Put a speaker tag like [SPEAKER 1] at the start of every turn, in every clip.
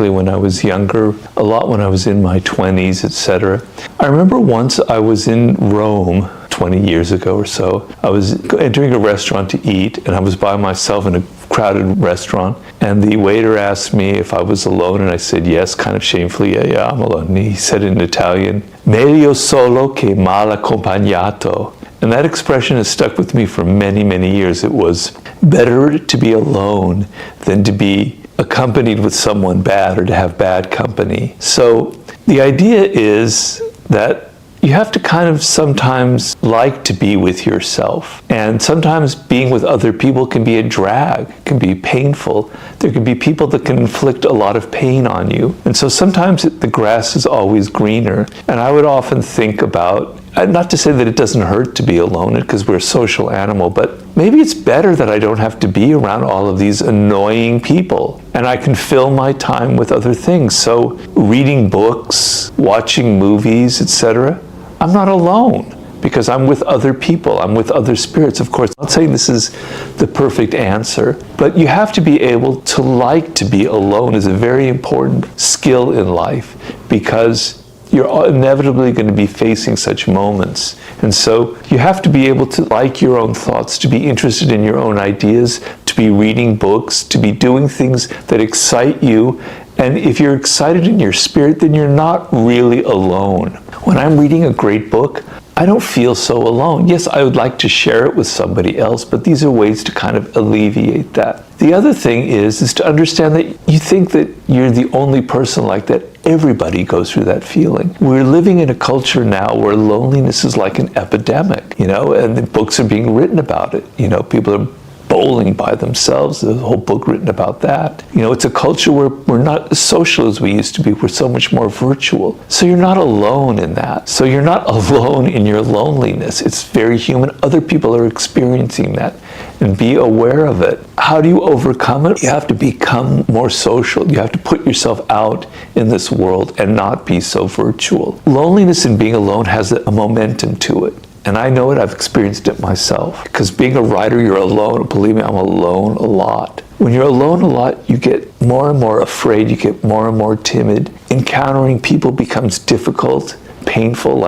[SPEAKER 1] particularly when I was younger, a lot when I was in my 20s, etc. I remember once I was in Rome 20 years ago or so. I was entering a restaurant to eat, and I was by myself in a crowded restaurant, and the waiter asked me if I was alone, and I said yes, kind of shamefully, yeah, I'm alone. And he said in Italian, meglio solo che mal accompagnato. And that expression has stuck with me for many, many years. It was better to be alone than to be accompanied with someone bad or to have bad company. So the idea is that you have to kind of sometimes like to be with yourself. And sometimes being with other people can be a drag, can be painful. There can be people that can inflict a lot of pain on you. And so sometimes the grass is always greener. And I would often think about, not to say that it doesn't hurt to be alone, because we're a social animal, but maybe it's better that I don't have to be around all of these annoying people, and I can fill my time with other things. So reading books, watching movies, etc., I'm not alone because I'm with other people, I'm with other spirits. Of course, I'm not saying this is the perfect answer, but you have to be able to like to be alone is a very important skill in life, because you're inevitably going to be facing such moments. And so you have to be able to like your own thoughts, to be interested in your own ideas, to be reading books, to be doing things that excite you. And if you're excited in your spirit, then you're not really alone. When I'm reading a great book, I don't feel so alone. Yes, I would like to share it with somebody else, but these are ways to kind of alleviate that. The other thing is to understand that you think that you're the only person like that. Everybody goes through that feeling. We're living in a culture now where loneliness is like an epidemic, and the books are being written about it. People are bowling by themselves. There's a whole book written about that. It's a culture where we're not as social as we used to be. We're so much more virtual. So you're not alone in that. So you're not alone in your loneliness. It's very human. Other people are experiencing that, and be aware of it. How do you overcome it? You have to become more social. You have to put yourself out in this world and not be so virtual. Loneliness and being alone has a momentum to it. And I know it, I've experienced it myself. Because being a writer, you're alone. Believe me, I'm alone a lot. When you're alone a lot, you get more and more afraid, you get more and more timid. Encountering people becomes difficult, painful,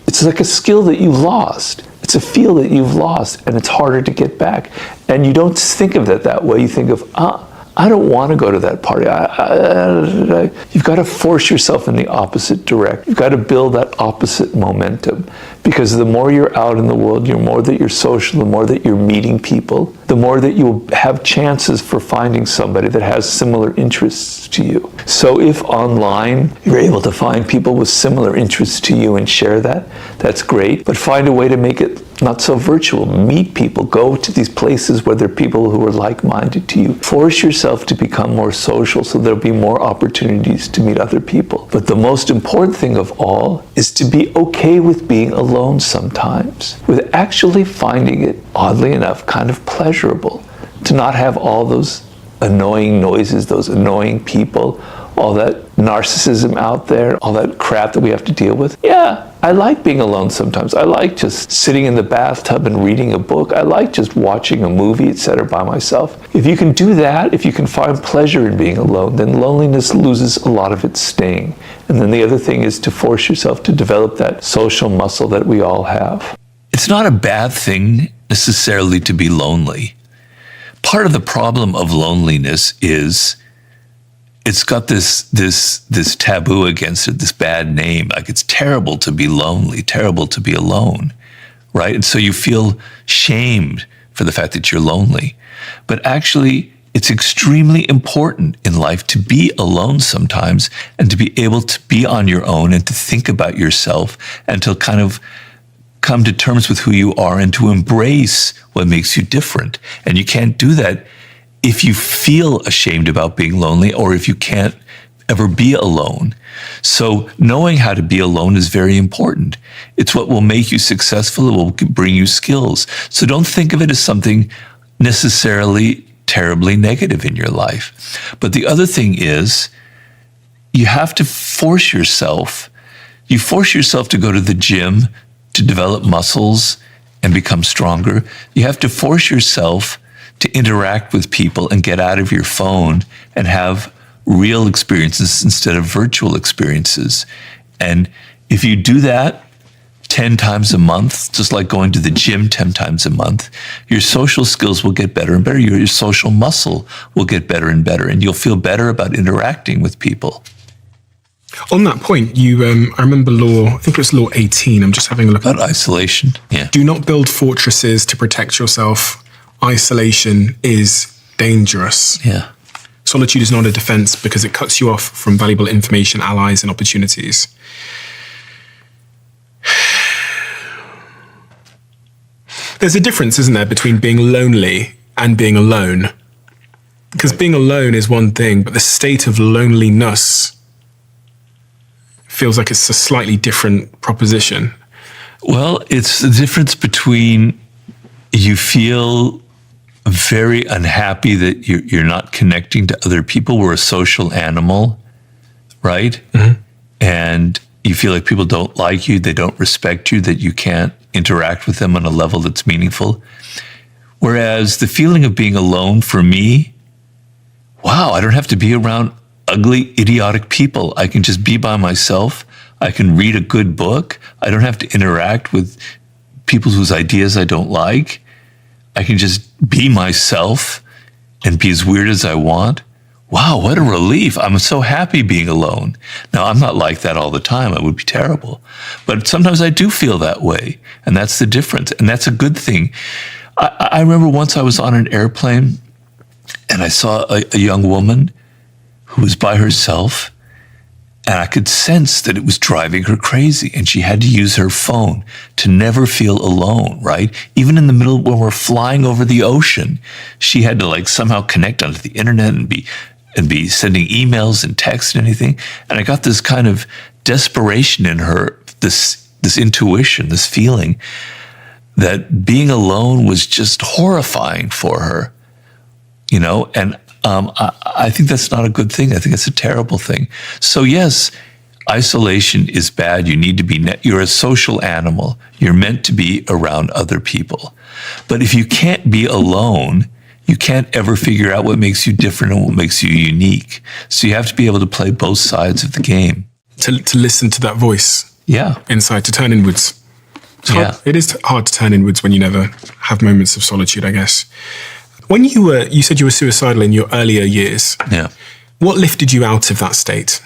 [SPEAKER 1] it's like a skill that you lost. It's a feel that you've lost, and it's harder to get back. And you don't think of it that way. You think of, I don't want to go to that party. You've got to force yourself in the opposite direction. You've got to build that opposite momentum, because the more you're out in the world, the more that you're social, the more that you're meeting people, the more that you'll have chances for finding somebody that has similar interests to you. So if online you're able to find people with similar interests to you and share that, that's great. But find a way to make it not so virtual. Meet people. Go to these places where there are people who are like-minded to you. Force yourself to become more social so there'll be more opportunities to meet other people. But the most important thing of all is to be okay with being alone sometimes, with actually finding it, oddly enough, kind of pleasurable to not have all those annoying noises, those annoying people, all that narcissism out there, all that crap that we have to deal with. Yeah, I like being alone sometimes. I like just sitting in the bathtub and reading a book. I like just watching a movie, etc., by myself. If you can do that, if you can find pleasure in being alone, then loneliness loses a lot of its sting. And then the other thing is to force yourself to develop that social muscle that we all have.
[SPEAKER 2] It's not a bad thing necessarily to be lonely. Part of the problem of loneliness is it's got this taboo against it, this bad name. Like, it's terrible to be lonely, terrible to be alone, right? And so you feel shamed for the fact that you're lonely. But actually, it's extremely important in life to be alone sometimes, and to be able to be on your own and to think about yourself and to kind of come to terms with who you are and to embrace what makes you different. And you can't do that if you feel ashamed about being lonely, or if you can't ever be alone. So knowing how to be alone is very important. It's what will make you successful. It will bring you skills. So don't think of it as something necessarily terribly negative in your life. But the other thing is, you have to force yourself. You force yourself to go to the gym to develop muscles and become stronger. You have to force yourself to interact with people and get out of your phone and have real experiences instead of virtual experiences. And if you do that 10 times a month, just like going to the gym 10 times a month, your social skills will get better and better. Your social muscle will get better and better, and you'll feel better about interacting with people.
[SPEAKER 3] On that point, I remember I think it was law 18. I'm just having a look
[SPEAKER 2] About isolation. Yeah.
[SPEAKER 3] Do not build fortresses to protect yourself. Isolation is dangerous.
[SPEAKER 2] Yeah.
[SPEAKER 3] Solitude is not a defense because it cuts you off from valuable information, allies, and opportunities. There's a difference, isn't there, between being lonely and being alone? Because being alone is one thing, but the state of loneliness feels like it's a slightly different proposition.
[SPEAKER 2] Well, it's the difference between you feel very unhappy that you're not connecting to other people. We're a social animal, right? Mm-hmm. And you feel like people don't like you, they don't respect you, that you can't interact with them on a level that's meaningful. Whereas the feeling of being alone for me, wow, I don't have to be around ugly, idiotic people. I can just be by myself. I can read a good book. I don't have to interact with people whose ideas I don't like. I can just be myself and be as weird as I want. Wow, what a relief. I'm so happy being alone. Now, I'm not like that all the time. It would be terrible. But sometimes I do feel that way. And that's the difference. And that's a good thing. I remember once I was on an airplane and I saw a young woman who was by herself, and I could sense that it was driving her crazy, and she had to use her phone to never feel alone, right? Even in the middle when we're flying over the ocean, she had to somehow connect onto the internet and be sending emails and texts and anything. And I got this kind of desperation in her, this intuition, this feeling that being alone was just horrifying for her, and I think that's not a good thing. I think it's a terrible thing. So yes, isolation is bad. You need to be, you're a social animal. You're meant to be around other people. But if you can't be alone, you can't ever figure out what makes you different and what makes you unique. So you have to be able to play both sides of the game.
[SPEAKER 3] To listen to that voice.
[SPEAKER 2] Yeah.
[SPEAKER 3] Inside, to turn inwards. It is hard to turn inwards when you never have moments of solitude, I guess. When you said you were suicidal in your earlier years.
[SPEAKER 2] Yeah.
[SPEAKER 3] What lifted you out of that state?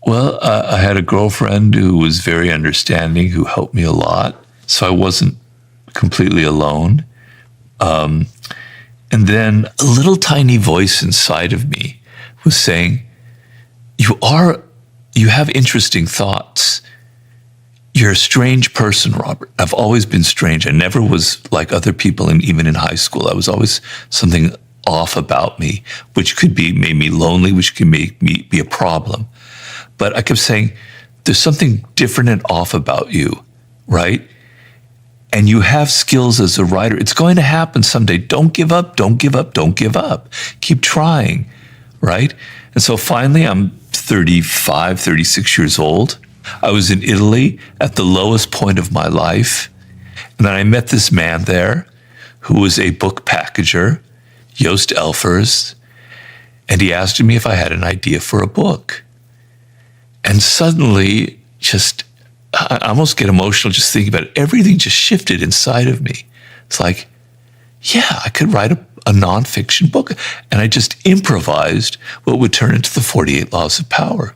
[SPEAKER 2] Well, I had a girlfriend who was very understanding, who helped me a lot. So I wasn't completely alone. And then a little tiny voice inside of me was saying, you have interesting thoughts. You're a strange person, Robert. I've always been strange. I never was like other people, and even in high school, I was always something off about me, which could be made me lonely, which can make me be a problem. But I kept saying, there's something different and off about you, right? And you have skills as a writer. It's going to happen someday. Don't give up, don't give up, don't give up. Keep trying, right? And so finally, I'm 35, 36 years old. I was in Italy at the lowest point of my life. And then I met this man there who was a book packager, Joost Elfers, and he asked me if I had an idea for a book. And suddenly, I almost get emotional just thinking about it. Everything just shifted inside of me. It's like, yeah, I could write a nonfiction book. And I just improvised what would turn into the 48 Laws of Power.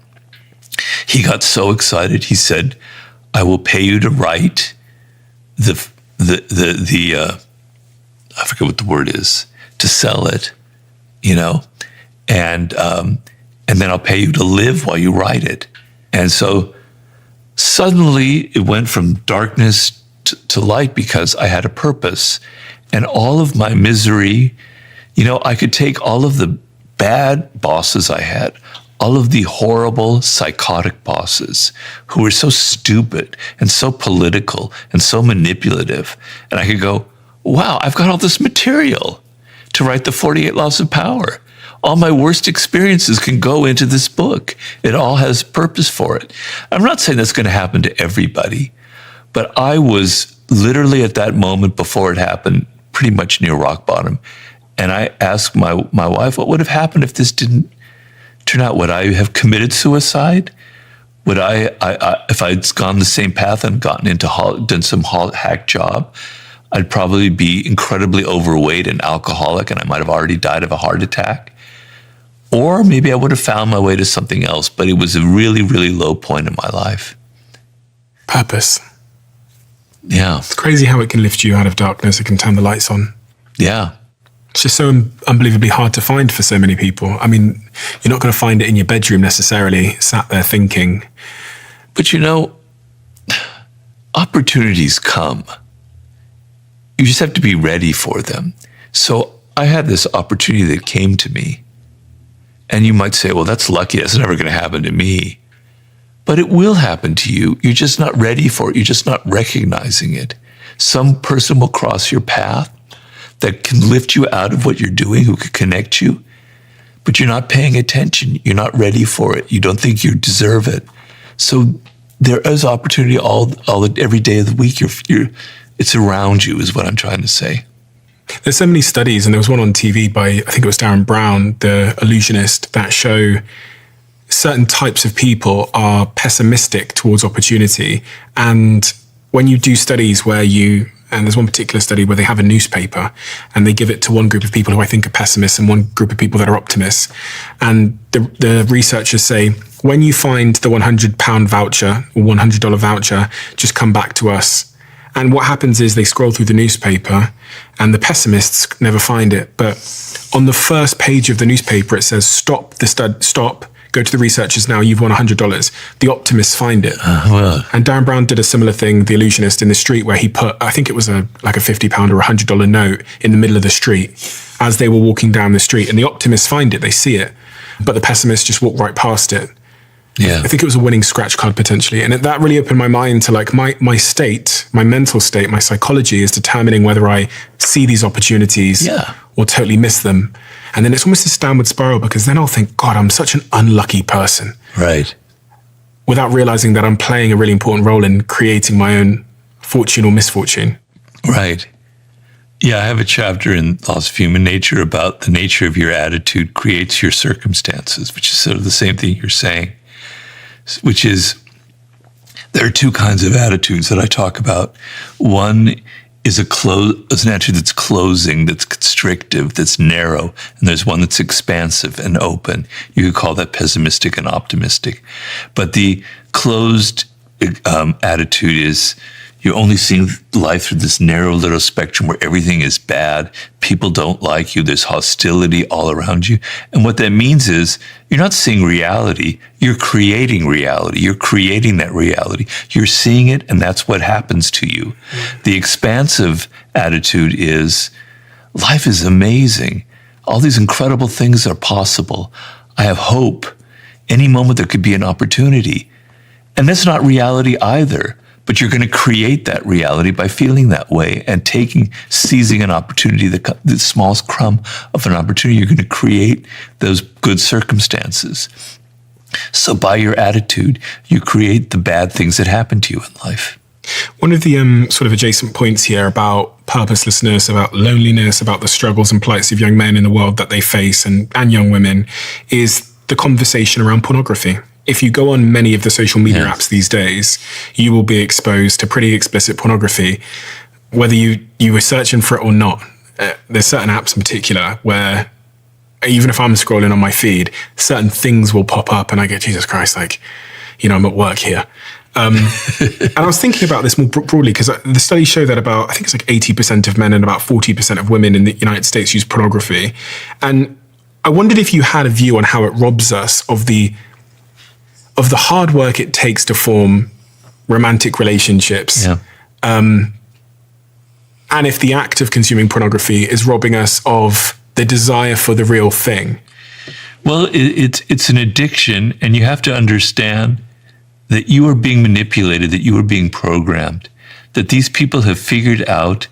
[SPEAKER 2] He got so excited. He said, I will pay you to write the I forget what the word is, to sell it, and then I'll pay you to live while you write it. And so suddenly it went from darkness to light because I had a purpose. And all of my misery, I could take all of the bad bosses I had, all of the horrible, psychotic bosses who were so stupid and so political and so manipulative. And I could go, wow, I've got all this material to write the 48 Laws of Power. All my worst experiences can go into this book. It all has purpose for it. I'm not saying that's going to happen to everybody, but I was literally at that moment before it happened, pretty much near rock bottom. And I asked my wife, what would have happened if this didn't turn out, would I have committed suicide? Would I if I'd gone the same path and gotten into done some hack job, I'd probably be incredibly overweight and alcoholic, and I might have already died of a heart attack. Or maybe I would have found my way to something else, but it was a really, really low point in my life.
[SPEAKER 3] Purpose.
[SPEAKER 2] Yeah.
[SPEAKER 3] It's crazy how it can lift you out of darkness. It can turn the lights on.
[SPEAKER 2] Yeah.
[SPEAKER 3] It's just so unbelievably hard to find for so many people. I mean, you're not going to find it in your bedroom necessarily, sat there thinking.
[SPEAKER 2] But you know, opportunities come. You just have to be ready for them. So I had this opportunity that came to me. And you might say, well, that's lucky. That's never going to happen to me. But it will happen to you. You're just not ready for it. You're just not recognizing it. Some person will cross your path that can lift you out of what you're doing, who could connect you. But you're not paying attention. You're not ready for it. You don't think you deserve it. So there is opportunity every day of the week. It's around you, is what I'm trying to say.
[SPEAKER 3] There's so many studies, and there was one on TV by, I think it was Darren Brown, the illusionist, that show certain types of people are pessimistic towards opportunity. And when you do studies and there's one particular study where they have a newspaper and they give it to one group of people who I think are pessimists and one group of people that are optimists. And the researchers say, when you find the £100 voucher or $100 voucher, just come back to us. And what happens is they scroll through the newspaper and the pessimists never find it. But on the first page of the newspaper, it says, stop, go to the researchers now, you've won $100. The optimists find it. And Darren Brown did a similar thing, the illusionist, in the street, where he put, I think it was like a £50 or $100 note in the middle of the street as they were walking down the street. And the optimists find it, they see it. But the pessimists just walk right past it.
[SPEAKER 2] Yeah.
[SPEAKER 3] I think it was a winning scratch card potentially. And that really opened my mind to like my state, my mental state, my psychology is determining whether I see these opportunities or totally miss them. And then it's almost this downward spiral, because then I'll think, God, I'm such an unlucky person.
[SPEAKER 2] Right.
[SPEAKER 3] Without realizing that I'm playing a really important role in creating my own fortune or misfortune.
[SPEAKER 2] Right. Yeah, I have a chapter in Laws of Human Nature about the nature of your attitude creates your circumstances, which is sort of the same thing you're saying. Which is, there are two kinds of attitudes that I talk about. One is an attitude that's closing, that's constrictive, that's narrow, and there's one that's expansive and open. You could call that pessimistic and optimistic. But the closed attitude is you're only seeing life through this narrow little spectrum where everything is bad, people don't like you, there's hostility all around you. And what that means is you're not seeing reality, you're creating reality. You're creating that reality. You're seeing it, and that's what happens to you. The expansive attitude is life is amazing. All these incredible things are possible. I have hope. Any moment there could be an opportunity. And that's not reality either. But you're going to create that reality by feeling that way and seizing an opportunity, the smallest crumb of an opportunity. You're going to create those good circumstances. So by your attitude, you create the bad things that happen to you in life.
[SPEAKER 3] One of the sort of adjacent points here about purposelessness, about loneliness, about the struggles and plights of young men in the world that they face and young women is the conversation around pornography. If you go on many of the social media apps these days, you will be exposed to pretty explicit pornography, whether you were searching for it or not. There's certain apps in particular where even if I'm scrolling on my feed, certain things will pop up and I go, Jesus Christ, like, I'm at work here. And I was thinking about this more broadly because the studies show that I think it's like 80% of men and about 40% of women in the United States use pornography. And I wondered if you had a view on how it robs us of the hard work it takes to form romantic relationships.
[SPEAKER 2] Yeah.
[SPEAKER 3] And if the act of consuming pornography is robbing us of the desire for the real thing.
[SPEAKER 2] Well, it's an addiction, and you have to understand that you are being manipulated, that you are being programmed, that these people have figured out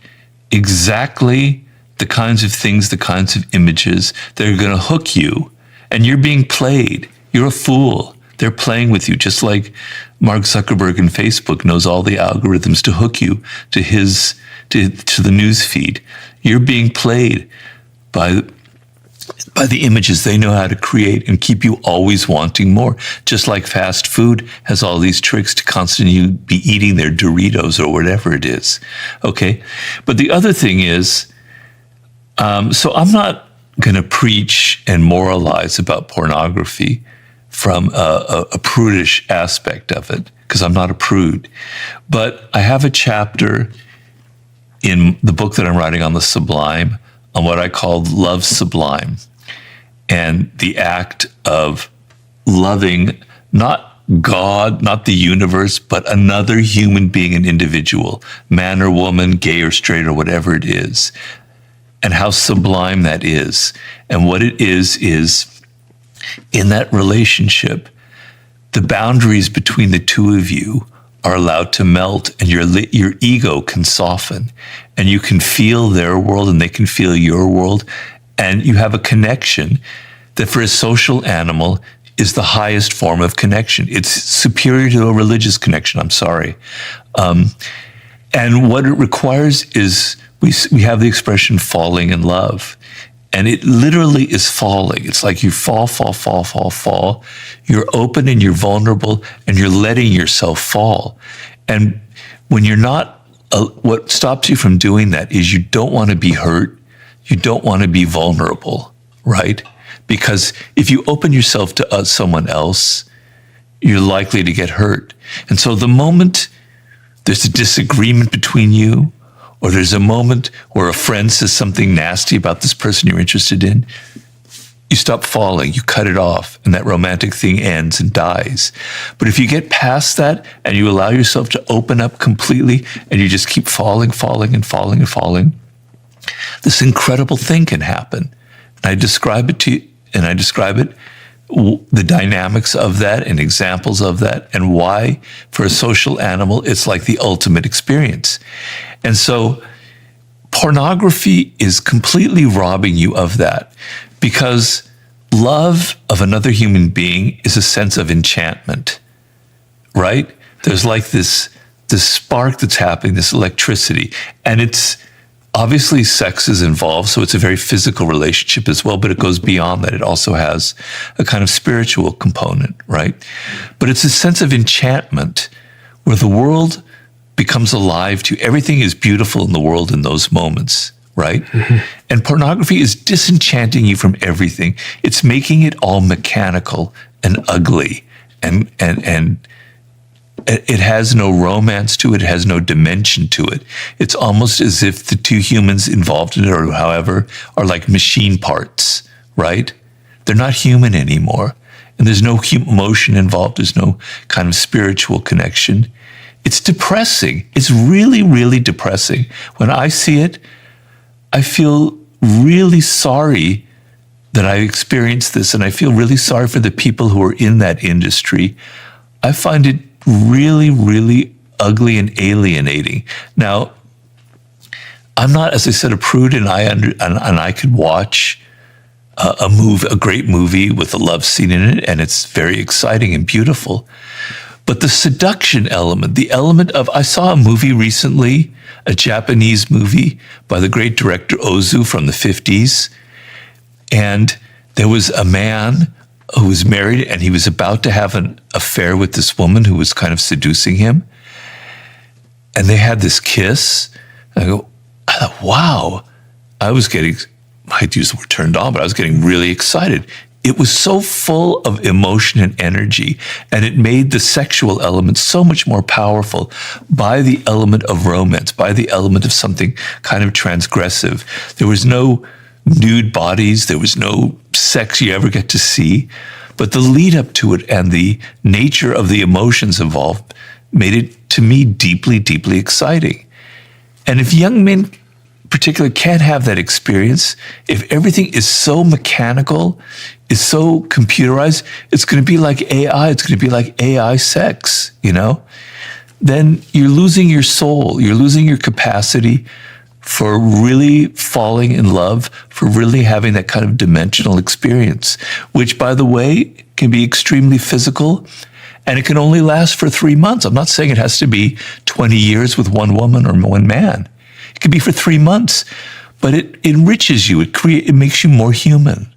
[SPEAKER 2] exactly the kinds of things, the kinds of images that are going to hook you, and you're being played. You're a fool. They're playing with you, just like Mark Zuckerberg and Facebook knows all the algorithms to hook you to the news feed. You're being played by by the images they know how to create and keep you always wanting more. Just like fast food has all these tricks to constantly be eating their Doritos or whatever it is. Okay. But the other thing is, so I'm not going to preach and moralize about pornography from a prudish aspect of it, because I'm not a prude. But I have a chapter in the book that I'm writing on the sublime, on what I call love sublime, and the act of loving not God, not the universe, but another human being, an individual, man or woman, gay or straight or whatever it is, and how sublime that is. And what it is in that relationship, the boundaries between the two of you are allowed to melt, and your ego can soften, and you can feel their world and they can feel your world, and you have a connection that for a social animal is the highest form of connection. It's superior to a religious connection, I'm sorry. And what it requires is, we have the expression falling in love. And it literally is falling. It's like you fall. You're open and you're vulnerable and you're letting yourself fall. And when you're not, what stops you from doing that is you don't want to be hurt. You don't want to be vulnerable, right? Because if you open yourself to someone else, you're likely to get hurt. And so the moment there's a disagreement between you, or there's a moment where a friend says something nasty about this person you're interested in, you stop falling, you cut it off, and that romantic thing ends and dies. But if you get past that and you allow yourself to open up completely and you just keep falling, this incredible thing can happen. And I describe it to you, and I describe it, the dynamics of that and examples of that, and why for a social animal it's like the ultimate experience. And so pornography is completely robbing you of that, because love of another human being is a sense of enchantment, right? There's like this spark that's happening, this electricity, and it's obviously sex is involved, so it's a very physical relationship as well, but it goes beyond that. It also has a kind of spiritual component, right? But it's a sense of enchantment where the world becomes alive to you. Everything is beautiful in the world in those moments, right? Mm-hmm. And pornography is disenchanting you from everything. It's making it all mechanical and ugly, and it has no romance to it. It has no dimension to it. It's almost as if the two humans involved in it, or however, are like machine parts, right? They're not human anymore. And there's no emotion involved. There's no kind of spiritual connection. It's depressing. It's really, really depressing. When I see it, I feel really sorry that I experienced this, and I feel really sorry for the people who are in that industry. I find it really, really ugly and alienating. Now, I'm not, as I said, a prude, and I could watch a great movie with a love scene in it, and it's very exciting and beautiful. But the seduction element, the element of, I saw a movie recently, a Japanese movie by the great director Ozu from the 50s, and there was a man who was married, and he was about to have an affair with this woman who was kind of seducing him. And they had this kiss. And I thought, wow. I might use the word turned on, but I was getting really excited. It was so full of emotion and energy, and it made the sexual element so much more powerful by the element of romance, by the element of something kind of transgressive. There was no nude bodies, there was no sex you ever get to see, but the lead up to it and the nature of the emotions involved made it, to me, deeply, deeply exciting. And if young men particularly can't have that experience, if everything is so mechanical, is so computerized, it's going to be like AI, it's going to be like AI sex, then you're losing your soul, you're losing your capacity for really falling in love, for really having that kind of dimensional experience, which, by the way, can be extremely physical, and it can only last for 3 months. I'm not saying it has to be 20 years with one woman or one man. It could be for 3 months, but it enriches you. It makes you more human.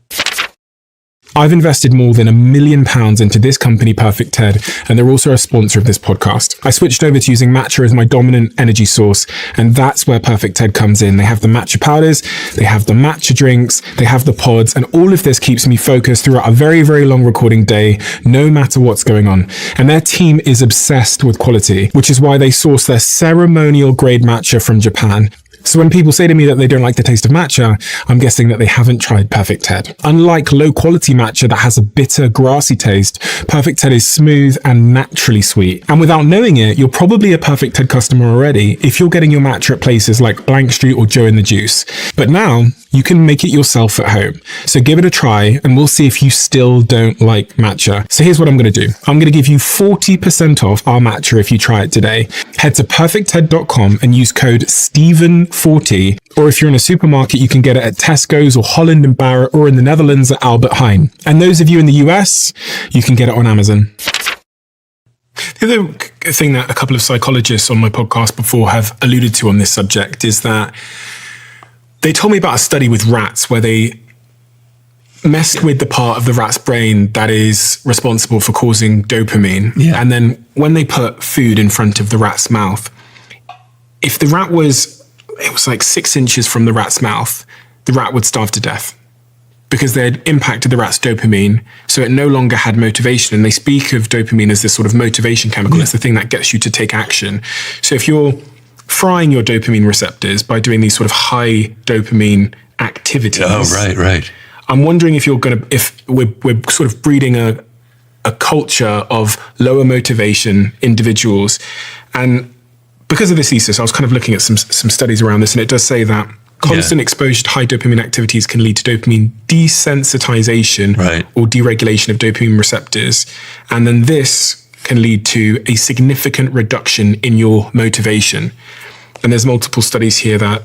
[SPEAKER 3] I've invested more than £1 million into this company, Perfect TED, and they're also a sponsor of this podcast. I switched over to using matcha as my dominant energy source, and that's where Perfect TED comes in. They have the matcha powders, they have the matcha drinks, they have the pods, and all of this keeps me focused throughout a very, very long recording day, no matter what's going on. And their team is obsessed with quality, which is why they source their ceremonial grade matcha from Japan. So when people say to me that they don't like the taste of matcha, I'm guessing that they haven't tried Perfect TED. Unlike low quality matcha that has a bitter, grassy taste, Perfect TED is smooth and naturally sweet. And without knowing it, you're probably a Perfect TED customer already if you're getting your matcha at places like Blank Street or Joe in the Juice. But now you can make it yourself at home. So give it a try and we'll see if you still don't like matcha. So here's what I'm going to do. I'm going to give you 40% off our matcha if you try it today. Head to perfectted.com and use code Steven40. Or if you're in a supermarket, you can get it at Tesco's or Holland and Barrett, or in the Netherlands at Albert Heijn. And those of you in the US, you can get it on Amazon. The other thing that a couple of psychologists on my podcast before have alluded to on this subject is that they told me about a study with rats where they messed with the part of the rat's brain that is responsible for causing dopamine.
[SPEAKER 2] Yeah.
[SPEAKER 3] And then when they put food in front of the rat's mouth, if the rat was like 6 inches from the rat's mouth, the rat would starve to death because they had impacted the rat's dopamine. So it no longer had motivation. And they speak of dopamine as this sort of motivation chemical. It's the thing that gets you to take action. So if you're frying your dopamine receptors by doing these sort of high dopamine activities.
[SPEAKER 2] Oh, right.
[SPEAKER 3] I'm wondering if we're sort of breeding a culture of lower motivation individuals. And because of this thesis, I was kind of looking at some studies around this, and it does say that constant exposure to high dopamine activities can lead to dopamine desensitization or deregulation of dopamine receptors. And then this can lead to a significant reduction in your motivation. And there's multiple studies here that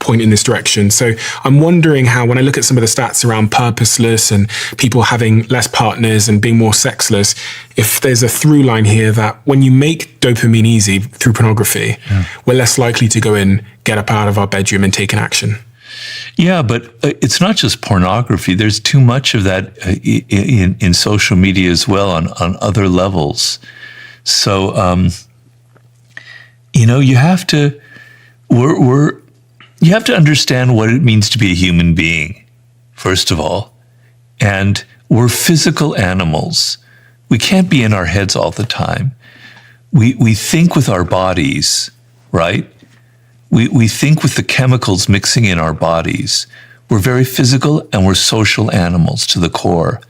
[SPEAKER 3] point in this direction. So I'm wondering how, when I look at some of the stats around purposeless and people having less partners and being more sexless, if there's a through line here that when you make dopamine easy through pornography, we're less likely to go in, get up out of our bedroom and take an action.
[SPEAKER 2] Yeah, but it's not just pornography. There's too much of that in social media as well on other levels. So, you have to you have to understand what it means to be a human being, first of all. And we're physical animals. We can't be in our heads all the time. We think with our bodies, right? We think with the chemicals mixing in our bodies. We're very physical and we're social animals to the core.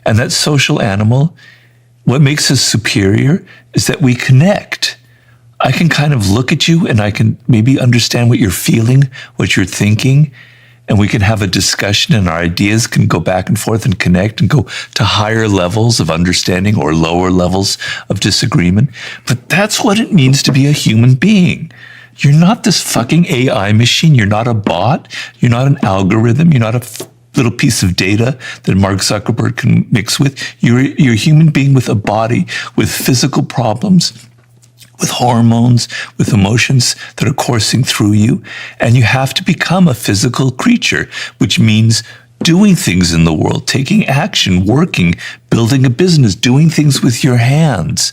[SPEAKER 2] And that social animal, what makes us superior is that we connect. I can kind of look at you and I can maybe understand what you're feeling, what you're thinking, and we can have a discussion and our ideas can go back and forth and connect and go to higher levels of understanding or lower levels of disagreement. But that's what it means to be a human being. You're not this fucking AI machine. You're not a bot. You're not an algorithm. You're not a little piece of data that Mark Zuckerberg can mix with. You're a human being with a body, with physical problems, with hormones, with emotions that are coursing through you. And you have to become a physical creature, which means doing things in the world, taking action, working, building a business, doing things with your hands,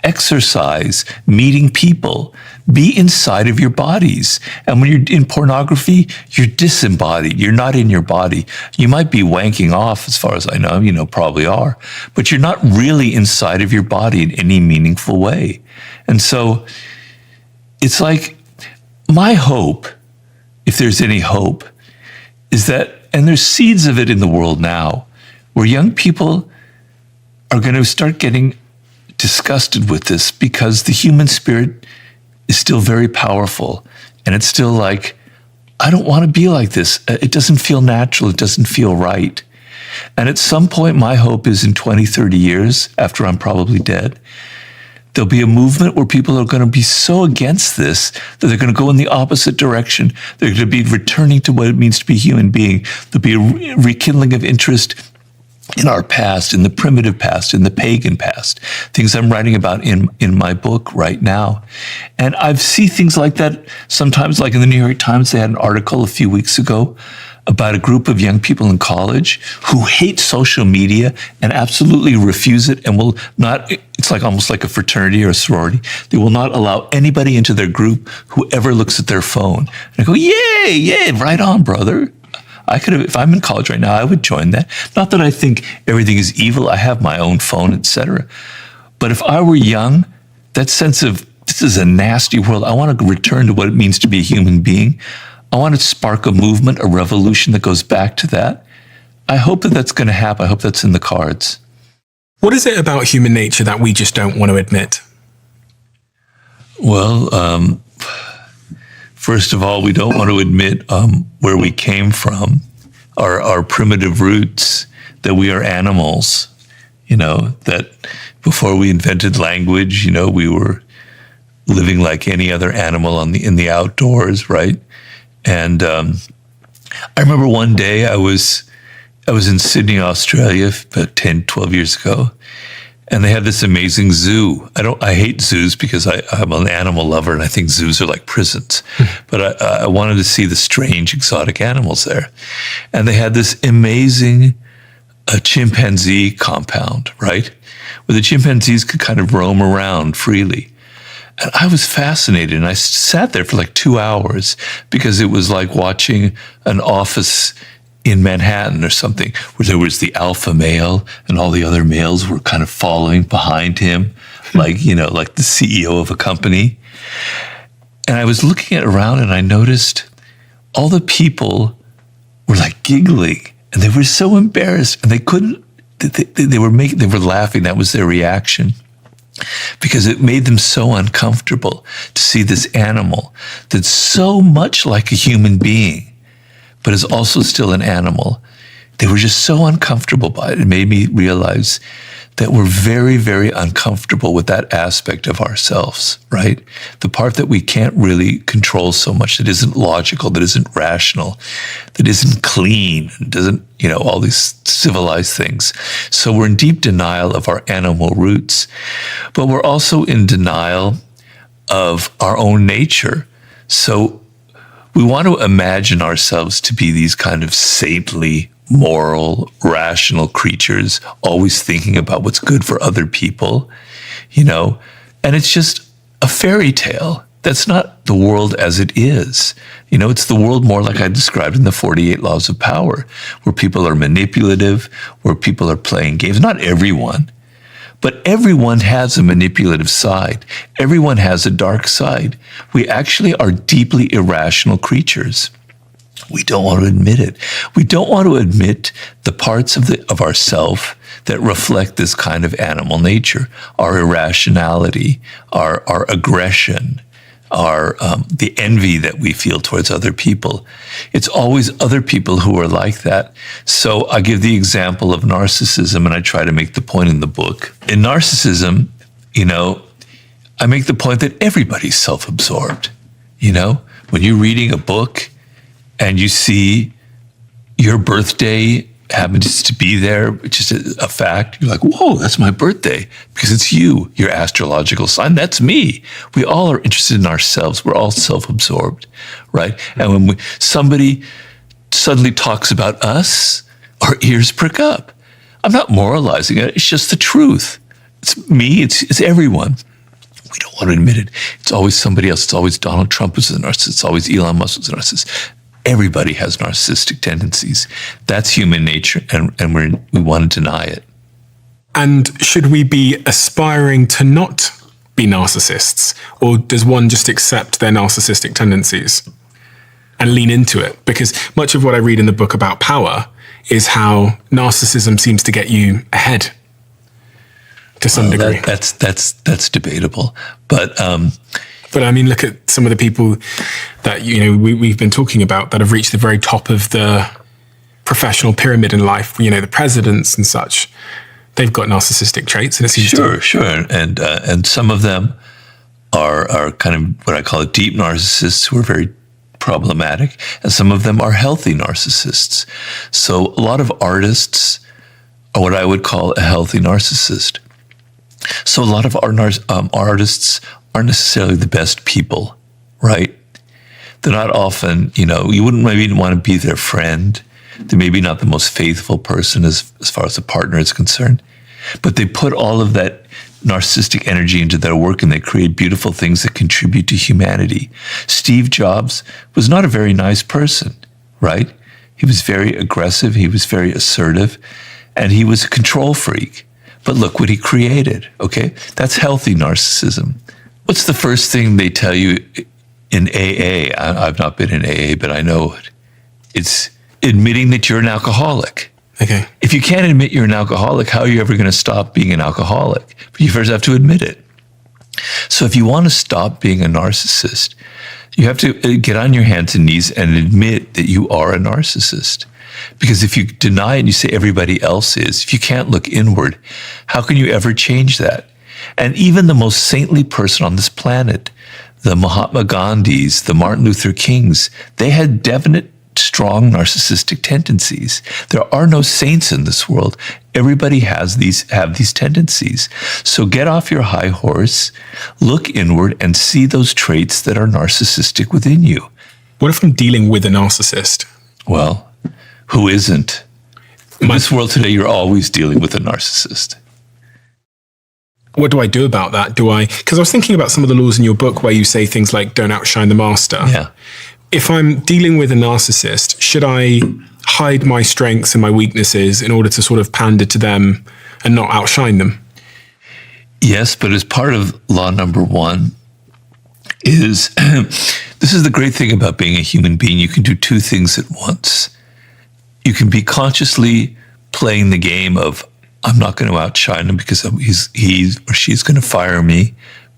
[SPEAKER 2] exercise, meeting people, be inside of your bodies. And when you're in pornography, you're disembodied. You're not in your body. You might be wanking off, as far as I know, probably are, but you're not really inside of your body in any meaningful way. And so it's like my hope, if there's any hope, is that, and there's seeds of it in the world now, where young people are going to start getting disgusted with this because the human spirit is still very powerful. And it's still like, I don't want to be like this. It doesn't feel natural. It doesn't feel right. And at some point, my hope is in 20, 30 years, after I'm probably dead, there'll be a movement where people are going to be so against this that they're going to go in the opposite direction. They're going to be returning to what it means to be a human being. There'll be a rekindling of interest in our past, in the primitive past, in the pagan past, things I'm writing about in my book right now. And I see things like that sometimes, like in the New York Times, they had an article a few weeks ago about a group of young people in college who hate social media and absolutely refuse it and will not, it's like almost like a fraternity or a sorority. They will not allow anybody into their group who ever looks at their phone. And I go, yay, right on, brother. I could have, if I'm in college right now, I would join that. Not that I think everything is evil. I have my own phone, etc. But if I were young, that sense of this is a nasty world, I want to return to what it means to be a human being. I want to spark a movement, a revolution that goes back to that. I hope that that's going to happen. I hope that's in the cards.
[SPEAKER 3] What is it about human nature that we just don't want to admit?
[SPEAKER 2] Well, first of all, we don't want to admit where we came from, our primitive roots, that we are animals, that before we invented language, we were living like any other animal in the outdoors, right? And I remember one day I was in Sydney, Australia, about 10, 12 years ago, and they had this amazing zoo. I hate zoos because I'm an animal lover and I think zoos are like prisons. But I wanted to see the strange exotic animals there. And they had this amazing chimpanzee compound, right? Where the chimpanzees could kind of roam around freely. And I was fascinated, and I sat there for like 2 hours because it was like watching an office in Manhattan or something, where there was the alpha male and all the other males were kind of following behind him, like the CEO of a company. And I was looking at around and I noticed all the people were like giggling and they were so embarrassed and they couldn't, they were laughing. That was their reaction. Because it made them so uncomfortable to see this animal that's so much like a human being, but is also still an animal. They were just so uncomfortable by it. It made me realize that we're very, very uncomfortable with that aspect of ourselves, right? The part that we can't really control so much, that isn't logical, that isn't rational, that isn't clean, doesn't, all these civilized things. So we're in deep denial of our animal roots, but we're also in denial of our own nature. So we want to imagine ourselves to be these kind of saintly, moral, rational creatures, always thinking about what's good for other people, and it's just a fairy tale. That's not the world as it is. It's the world more like I described in the 48 Laws of Power, where people are manipulative, where people are playing games. Not everyone, but everyone has a manipulative side. Everyone has a dark side. We actually are deeply irrational creatures. We don't want to admit it. We don't want to admit the parts of ourself that reflect this kind of animal nature, our irrationality, our aggression, the envy that we feel towards other people. It's always other people who are like that. So I give the example of narcissism, and I try to make the point in the book. In narcissism, I make the point that everybody's self-absorbed. When you're reading a book and you see your birthday happens to be there, it's just a fact. You're like, whoa, that's my birthday, because it's you, your astrological sign. That's me. We all are interested in ourselves. We're all self-absorbed, right? And when somebody suddenly talks about us, our ears prick up. I'm not moralizing it. It's just the truth. It's me. It's everyone. We don't want to admit it. It's always somebody else. It's always Donald Trump who's a narcissist. It's always Elon Musk who's a narcissist. Everybody has narcissistic tendencies. That's human nature, and we want to deny it.
[SPEAKER 3] And should we be aspiring to not be narcissists? Or does one just accept their narcissistic tendencies and lean into it? Because much of what I read in the book about power is how narcissism seems to get you ahead to some degree.
[SPEAKER 2] That's debatable.
[SPEAKER 3] But I mean, look at some of the people that, we've been talking about that have reached the very top of the professional pyramid in life, the presidents and such. They've got narcissistic traits. And it seems
[SPEAKER 2] Sure. And some of them are kind of what I call deep narcissists who are very problematic. And some of them are healthy narcissists. So a lot of artists are what I would call a healthy narcissist. So a lot of our artists aren't necessarily the best people, right? They're not often, you wouldn't maybe want to be their friend. They're maybe not the most faithful person as far as a partner is concerned. But they put all of that narcissistic energy into their work, and they create beautiful things that contribute to humanity. Steve Jobs was not a very nice person, right? He was very aggressive, he was very assertive, and he was a control freak. But look what he created, okay? That's healthy narcissism. What's the first thing they tell you in AA? I've not been in AA, but I know it. It's admitting that you're an alcoholic.
[SPEAKER 3] Okay.
[SPEAKER 2] If you can't admit you're an alcoholic, how are you ever going to stop being an alcoholic? But you first have to admit it. So if you want to stop being a narcissist, you have to get on your hands and knees and admit that you are a narcissist. Because if you deny it and you say everybody else is, if you can't look inward, how can you ever change that? And even the most saintly person on this planet, the Mahatma Gandhis, the Martin Luther Kings, they had definite, strong narcissistic tendencies. There are no saints in this world. Everybody have these tendencies. So get off your high horse, look inward, and see those traits that are narcissistic within you.
[SPEAKER 3] What if I'm dealing with a narcissist?
[SPEAKER 2] Well, who isn't? In this world today, you're always dealing with a narcissist.
[SPEAKER 3] What do I do about that? Because I was thinking about some of the laws in your book where you say things like, don't outshine the master.
[SPEAKER 2] Yeah.
[SPEAKER 3] If I'm dealing with a narcissist, should I hide my strengths and my weaknesses in order to sort of pander to them and not outshine them?
[SPEAKER 2] Yes, but as part of law number one is, this is the great thing about being a human being. You can do two things at once. You can be consciously playing the game of, I'm not going to outshine him because he or she's going to fire me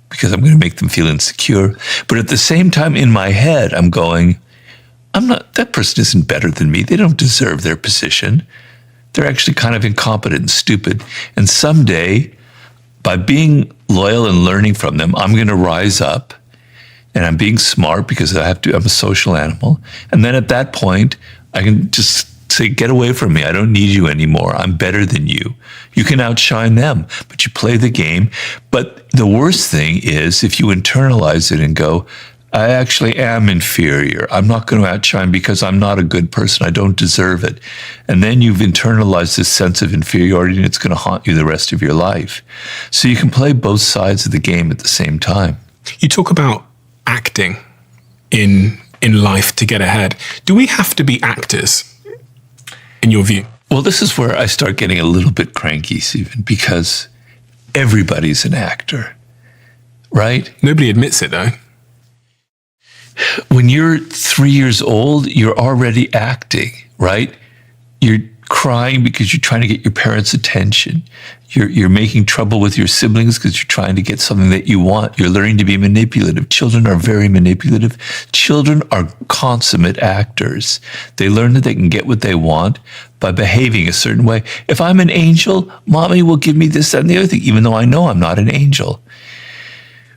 [SPEAKER 2] because I'm going to make them feel insecure. But at the same time, in my head, I'm going, that person isn't better than me. They don't deserve their position. They're actually kind of incompetent and stupid. And someday, by being loyal and learning from them, I'm going to rise up, and I'm being smart because I'm a social animal. And then at that point, I can just say, get away from me. I don't need you anymore. I'm better than you. You can outshine them, but you play the game. But the worst thing is if you internalize it and go, I actually am inferior. I'm not going to outshine because I'm not a good person. I don't deserve it. And then you've internalized this sense of inferiority, and it's going to haunt you the rest of your life. So you can play both sides of the game at the same time.
[SPEAKER 3] You talk about acting in life to get ahead. Do we have to be actors, in your view?
[SPEAKER 2] Well, this is where I start getting a little bit cranky, Stephen, because everybody's an actor, right?
[SPEAKER 3] Nobody admits it, though.
[SPEAKER 2] When you're 3 years old, you're already acting, right? You're crying because you're trying to get your parents' attention. You're making trouble with your siblings because you're trying to get something that you want. You're learning to be manipulative. Children are very manipulative. Children are consummate actors. They learn that they can get what they want by behaving a certain way. If I'm an angel, mommy will give me this, that, and the other thing, even though I know I'm not an angel.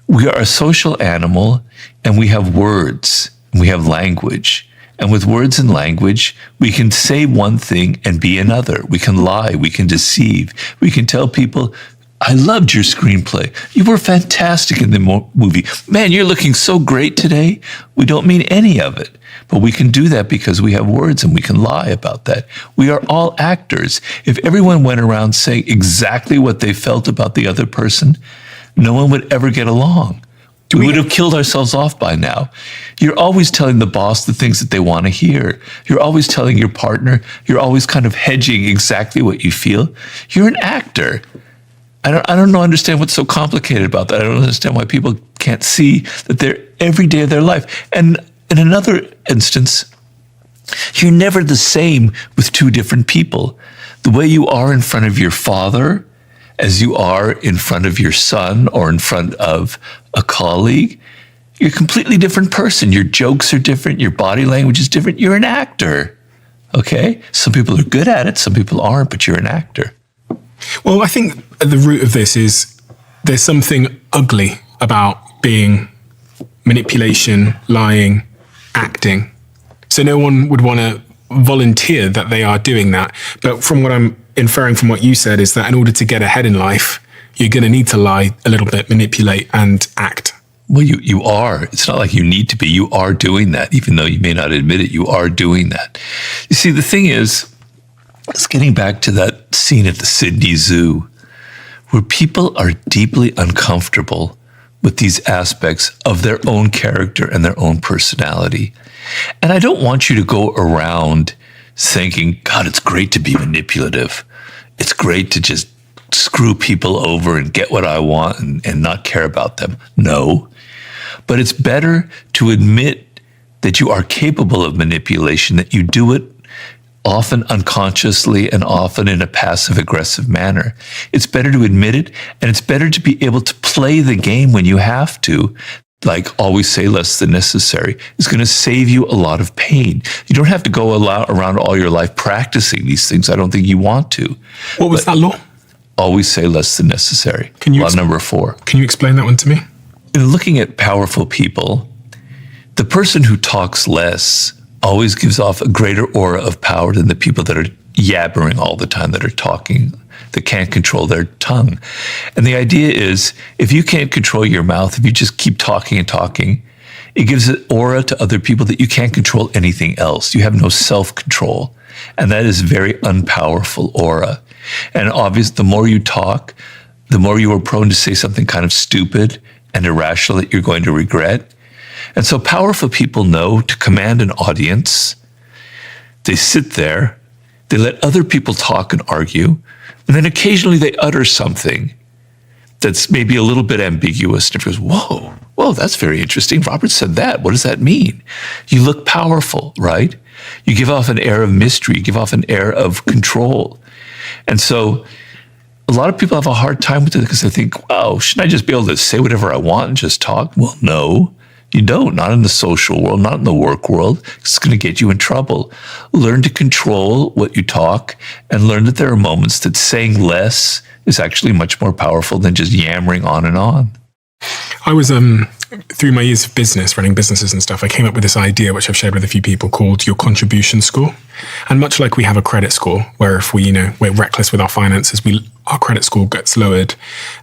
[SPEAKER 2] We are a social animal, and we have words, and we have language. And with words and language, we can say one thing and be another. We can lie, we can deceive. We can tell people, I loved your screenplay. You were fantastic in the movie. Man, you're looking so great today. We don't mean any of it. But we can do that because we have words, and we can lie about that. We are all actors. If everyone went around saying exactly what they felt about the other person, no one would ever get along. We would have killed ourselves off by now. You're always telling the boss the things that they want to hear. You're always telling your partner. You're always kind of hedging exactly what you feel. You're an actor. I don't understand what's so complicated about that. I don't understand why people can't see that they're every day of their life. And in another instance, you're never the same with two different people. The way you are in front of your father, as you are in front of your son or in front of a colleague, you're a completely different person. Your jokes are different. Your body language is different. You're an actor, okay? Some people are good at it. Some people aren't, but you're an actor.
[SPEAKER 3] Well, I think at the root of this is there's something ugly about being manipulation, lying, acting. So no one would want to volunteer that they are doing that. But from what I'm inferring from what you said is that in order to get ahead in life, you're going to need to lie a little bit, manipulate, and act.
[SPEAKER 2] Well, you are. It's not like you need to be. You are doing that, even though you may not admit it. You are doing that. You see, the thing is, it's getting back to that scene at the Sydney Zoo, where people are deeply uncomfortable with these aspects of their own character and their own personality. And I don't want you to go around thinking, God, it's great to be manipulative. It's great to just screw people over and get what I want and not care about them. No. But it's better to admit that you are capable of manipulation, that you do it often unconsciously and often in a passive-aggressive manner. It's better to admit it, and it's better to be able to play the game when you have to, like always say less than necessary. It's going to save you a lot of pain. You don't have to go around all your life practicing these things. I don't think you want to.
[SPEAKER 3] What was that law?
[SPEAKER 2] Always say less than necessary. Law number 4.
[SPEAKER 3] Can you explain that one to me?
[SPEAKER 2] In looking at powerful people, the person who talks less always gives off a greater aura of power than the people that are yabbering all the time, that are talking, that can't control their tongue. And the idea is, if you can't control your mouth, if you just keep talking and talking, it gives an aura to other people that you can't control anything else. You have no self-control. And that is very unpowerful aura. And obviously, the more you talk, the more you are prone to say something kind of stupid and irrational that you're going to regret. And so powerful people know to command an audience. They sit there, they let other people talk and argue, and then occasionally they utter something that's maybe a little bit ambiguous. And everyone goes, whoa, that's very interesting. Robert said that. What does that mean? You look powerful, right? You give off an air of mystery, you give off an air of control. And so a lot of people have a hard time with it because they think, wow, shouldn't I just be able to say whatever I want and just talk? Well, no, you don't. Not in the social world, not in the work world. It's going to get you in trouble. Learn to control what you talk and learn that there are moments that saying less is actually much more powerful than just yammering on and on.
[SPEAKER 3] I was, through my years of business, running businesses and stuff, I came up with this idea, which I've shared with a few people, called your contribution score. And much like we have a credit score, where if we're reckless with our finances, our credit score gets lowered.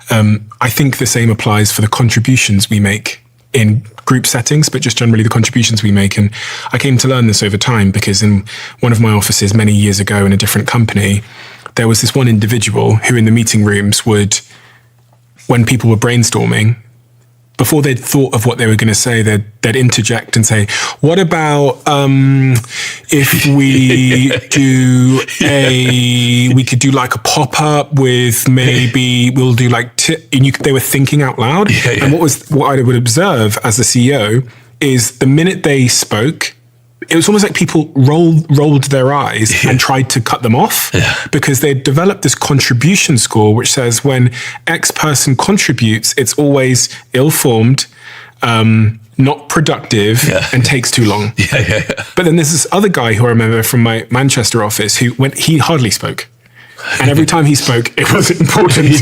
[SPEAKER 3] I think the same applies for the contributions we make in group settings, but just generally the contributions we make. And I came to learn this over time because in one of my offices many years ago in a different company, there was this one individual who in the meeting rooms would, when people were brainstorming, before they'd thought of what they were going to say, they'd interject and say, what about if we we could do like a pop-up with maybe we'll do like, they were thinking out loud.
[SPEAKER 2] Yeah.
[SPEAKER 3] And what I would observe as the CEO is the minute they spoke, it was almost like people rolled their eyes and tried to cut them off because they developed this contribution score, which says when X person contributes, it's always ill-formed, not productive, and takes too long. But then there's this other guy who I remember from my Manchester office he hardly spoke. And every time he spoke, it wasn't important.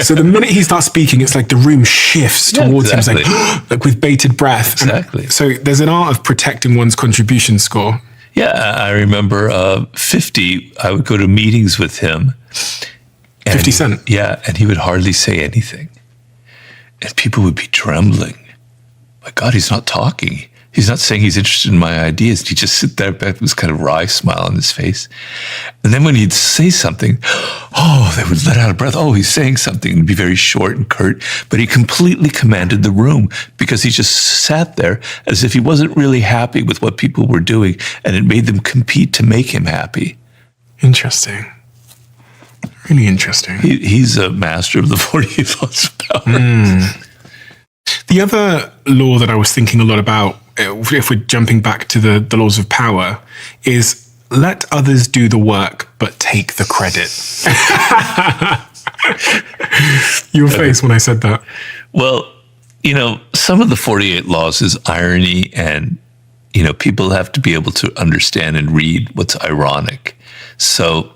[SPEAKER 3] So the minute he starts speaking, it's like the room shifts towards him, like with bated breath.
[SPEAKER 2] Exactly.
[SPEAKER 3] And so there's an art of protecting one's contribution score.
[SPEAKER 2] Yeah, I remember 50, I would go to meetings with him.
[SPEAKER 3] 50 Cent?
[SPEAKER 2] Yeah, and he would hardly say anything. And people would be trembling. My God, he's not talking. He's not saying he's interested in my ideas. He'd just sit there with this kind of wry smile on his face. And then when he'd say something, they would let out a breath. Oh, he's saying something. It'd be very short and curt. But he completely commanded the room because he just sat there as if he wasn't really happy with what people were doing. And it made them compete to make him happy.
[SPEAKER 3] Interesting. Really interesting.
[SPEAKER 2] He's a master of the 48 laws of power.
[SPEAKER 3] The other law that I was thinking a lot about, if we're jumping back to the laws of power, is let others do the work, but take the credit. Your face when I said that.
[SPEAKER 2] Well, some of the 48 laws is irony, and, people have to be able to understand and read what's ironic. So,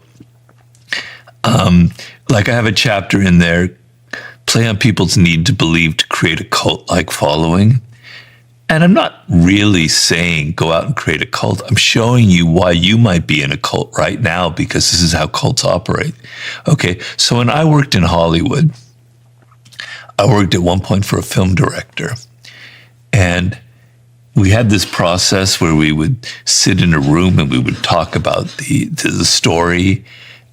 [SPEAKER 2] like I have a chapter in there, play on people's need to believe to create a cult-like following. And I'm not really saying go out and create a cult. I'm showing you why you might be in a cult right now because this is how cults operate. Okay, so when I worked in Hollywood, I worked at one point for a film director. And we had this process where we would sit in a room and we would talk about the story,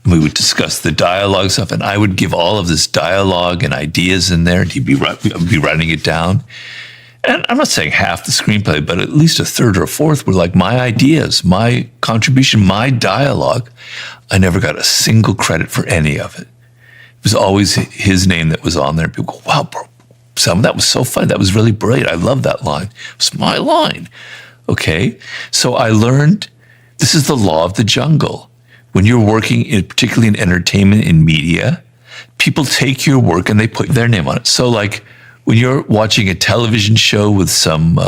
[SPEAKER 2] and we would discuss the dialogue stuff, and I would give all of this dialogue and ideas in there, and I'd be writing it down. And I'm not saying half the screenplay, but at least a third or a fourth were like my ideas, my contribution, my dialogue. I never got a single credit for any of it. It was always his name that was on there. People go, wow, bro, Sam, that was so funny. That was really brilliant. I love that line. It's my line. Okay. So I learned this is the law of the jungle. When you're working, particularly in entertainment and media, people take your work and they put their name on it. So like when you're watching a television show with some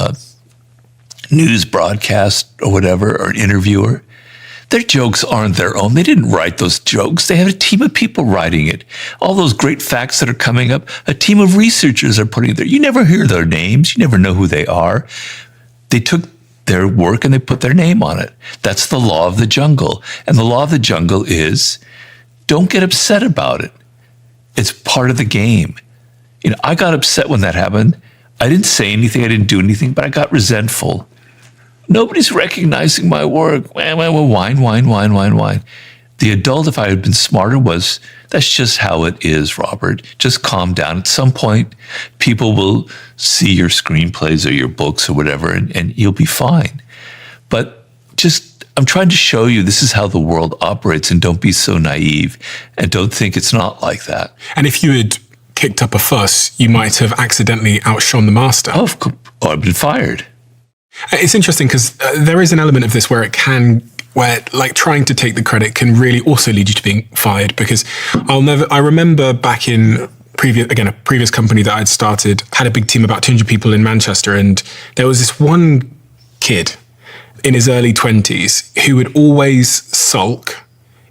[SPEAKER 2] news broadcast or whatever, or an interviewer, their jokes aren't their own. They didn't write those jokes. They have a team of people writing it. All those great facts that are coming up, a team of researchers are putting it there. You never hear their names. You never know who they are. They took their work and they put their name on it. That's the law of the jungle. And the law of the jungle is don't get upset about it. It's part of the game. You know, I got upset when that happened. I didn't say anything. I didn't do anything, but I got resentful. Nobody's recognizing my work. Whine. The adult, if I had been smarter, was, that's just how it is, Robert. Just calm down. At some point, people will see your screenplays or your books or whatever, and you'll be fine. But just, I'm trying to show you this is how the world operates, and don't be so naive, and don't think it's not like that.
[SPEAKER 3] And if you had kicked up a fuss, you might have accidentally outshone the master.
[SPEAKER 2] Oh, I've been fired.
[SPEAKER 3] It's interesting because there is an element of this where like trying to take the credit can really also lead you to being fired, because I remember back in a previous company that I'd started, had a big team, about 200 people in Manchester. And there was this one kid in his early 20s who would always sulk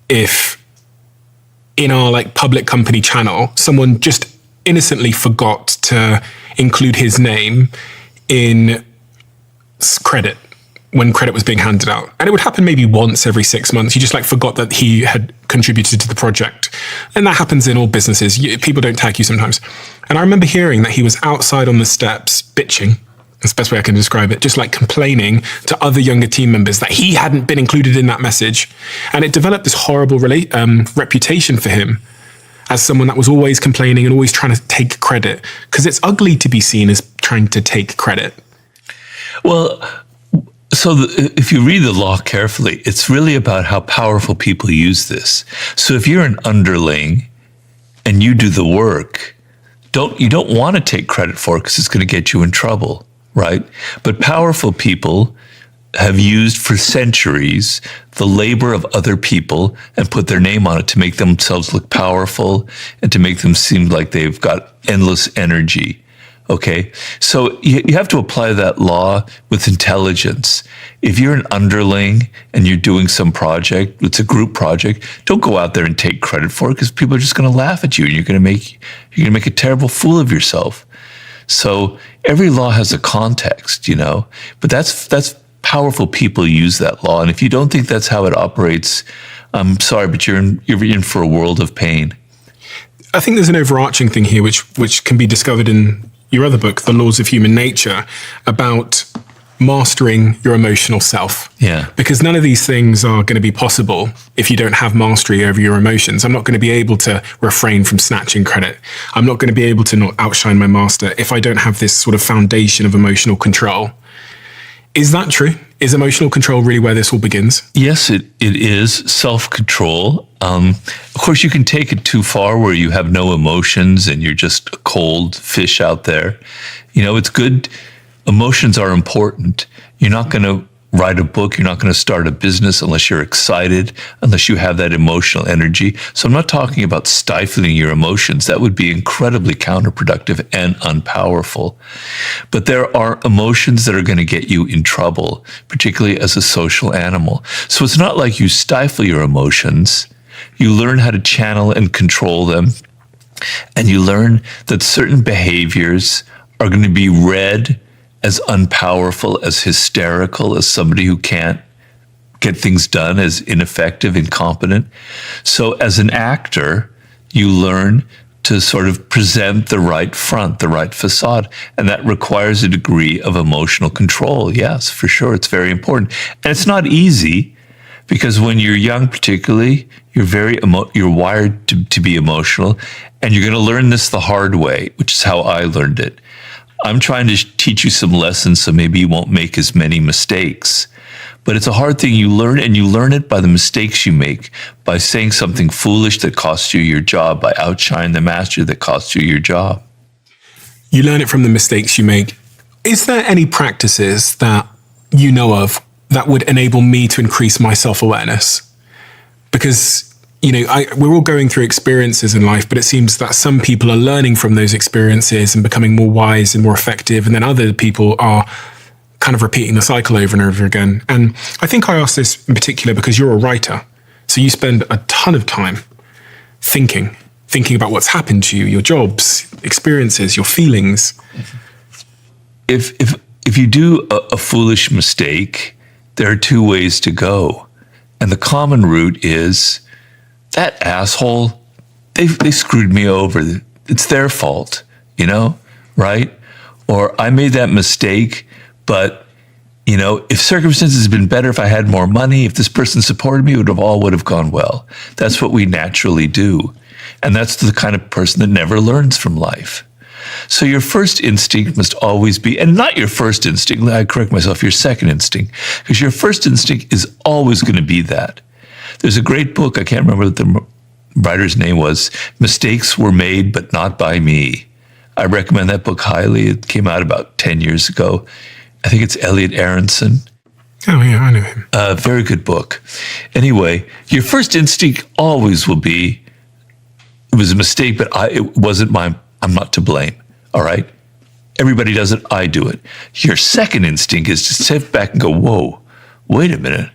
[SPEAKER 3] if in our like public company channel, someone just innocently forgot to include his name in credit when credit was being handed out. And it would happen maybe once every 6 months. You just like forgot that he had contributed to the project. And that happens in all businesses. People don't tag you sometimes. And I remember hearing that he was outside on the steps bitching. That's the best way I can describe it. Just like complaining to other younger team members that he hadn't been included in that message. And it developed this horrible reputation for him as someone that was always complaining and always trying to take credit. Because it's ugly to be seen as trying to take credit.
[SPEAKER 2] Well, so if you read the law carefully, it's really about how powerful people use this. So if you're an underling and you do the work, you don't want to take credit for it because it's going to get you in trouble, right? But powerful people have used for centuries the labor of other people and put their name on it to make themselves look powerful and to make them seem like they've got endless energy. Okay, so you have to apply that law with intelligence. If you're an underling and you're doing some project, it's a group project, don't go out there and take credit for it because people are just going to laugh at you and you're going to make a terrible fool of yourself. So every law has a context, you know, but that's powerful people use that law. And if you don't think that's how it operates, I'm sorry, but you're in for a world of pain.
[SPEAKER 3] I think there's an overarching thing here which can be discovered in your other book, The Laws of Human Nature, about mastering your emotional self.
[SPEAKER 2] Yeah.
[SPEAKER 3] Because none of these things are going to be possible if you don't have mastery over your emotions. I'm not going to be able to refrain from snatching credit. I'm not going to be able to not outshine my master if I don't have this sort of foundation of emotional control. Is that true? Is emotional control really where this all begins?
[SPEAKER 2] Yes, it is self-control. Of course, you can take it too far where you have no emotions and you're just a cold fish out there. You know, it's good. Emotions are important. You're not going to write a book. You're not going to start a business unless you're excited, unless you have that emotional energy. So I'm not talking about stifling your emotions. That would be incredibly counterproductive and unpowerful. But there are emotions that are going to get you in trouble, particularly as a social animal. So it's not like you stifle your emotions. You learn how to channel and control them. And you learn that certain behaviors are going to be read as unpowerful, as hysterical, as somebody who can't get things done, as ineffective, incompetent. So as an actor, you learn to sort of present the right front, the right facade. And that requires a degree of emotional control. Yes, for sure. It's very important. And it's not easy because when you're young, particularly, you're wired to be emotional, and you're going to learn this the hard way, which is how I learned it. I'm trying to teach you some lessons so maybe you won't make as many mistakes. But it's a hard thing you learn, and you learn it by the mistakes you make, by saying something foolish that costs you your job, by outshining the master that costs you your job.
[SPEAKER 3] You learn it from the mistakes you make. Is there any practices that you know of that would enable me to increase my self-awareness? Because, we're all going through experiences in life, but it seems that some people are learning from those experiences and becoming more wise and more effective, and then other people are kind of repeating the cycle over and over again. And I think I ask this in particular because you're a writer. So you spend a ton of time thinking about what's happened to you, your jobs, experiences, your feelings.
[SPEAKER 2] If you do a foolish mistake, there are two ways to go. And the common route is, that asshole, they screwed me over. It's their fault, right? Or I made that mistake, but, if circumstances had been better, if I had more money, if this person supported me, it would have gone well. That's what we naturally do. And that's the kind of person that never learns from life. So your first instinct must always be, and not your first instinct, I correct myself, your second instinct, because your first instinct is always going to be that. There's a great book, I can't remember what the writer's name was, Mistakes Were Made, But Not By Me. I recommend that book highly. It came out about 10 years ago. I think it's Elliot Aronson.
[SPEAKER 3] Oh, yeah, I know him.
[SPEAKER 2] Very good book. Anyway, your first instinct always will be, it was a mistake, but it wasn't mine. I'm not to blame. All right? Everybody does it. I do it. Your second instinct is to step back and go, whoa, wait a minute.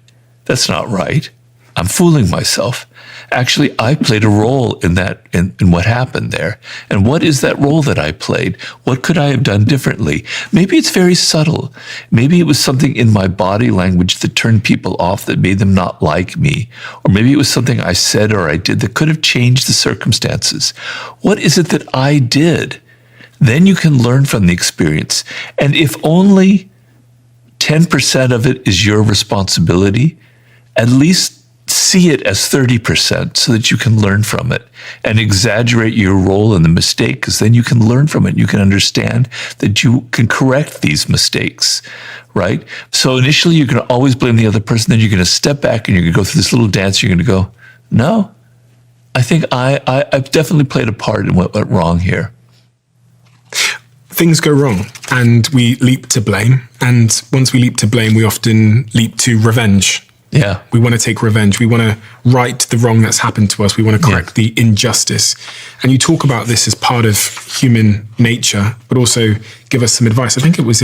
[SPEAKER 2] That's not right. I'm fooling myself. Actually, I played a role in that, in what happened there. And what is that role that I played? What could I have done differently? Maybe it's very subtle. Maybe it was something in my body language that turned people off, that made them not like me. Or maybe it was something I said or I did that could have changed the circumstances. What is it that I did? Then you can learn from the experience. And if only 10% of it is your responsibility, at least see it as 30% so that you can learn from it, and exaggerate your role in the mistake, because then you can learn from it. You can understand that you can correct these mistakes, right? So initially you're going to always blame the other person. Then you're going to step back and you're going to go through this little dance. You're going to go, no, I think I've definitely played a part in what went wrong here.
[SPEAKER 3] Things go wrong and we leap to blame. And once we leap to blame, we often leap to revenge.
[SPEAKER 2] Yeah.
[SPEAKER 3] We want to take revenge. We want to right the wrong that's happened to us. We want to correct the injustice. And you talk about this as part of human nature, but also give us some advice. I think it was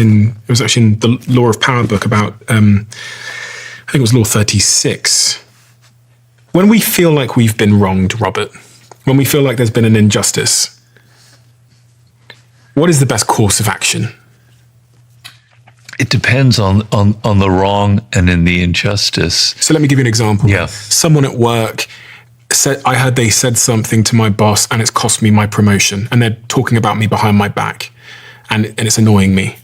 [SPEAKER 3] actually in the Law of Power book about, I think it was Law 36. When we feel like we've been wronged, Robert, when we feel like there's been an injustice, what is the best course of action?
[SPEAKER 2] It depends on the wrong and in the injustice.
[SPEAKER 3] So let me give you an example.
[SPEAKER 2] Yeah.
[SPEAKER 3] Someone at work said, I heard they said something to my boss and it's cost me my promotion, and they're talking about me behind my back, and it's annoying me.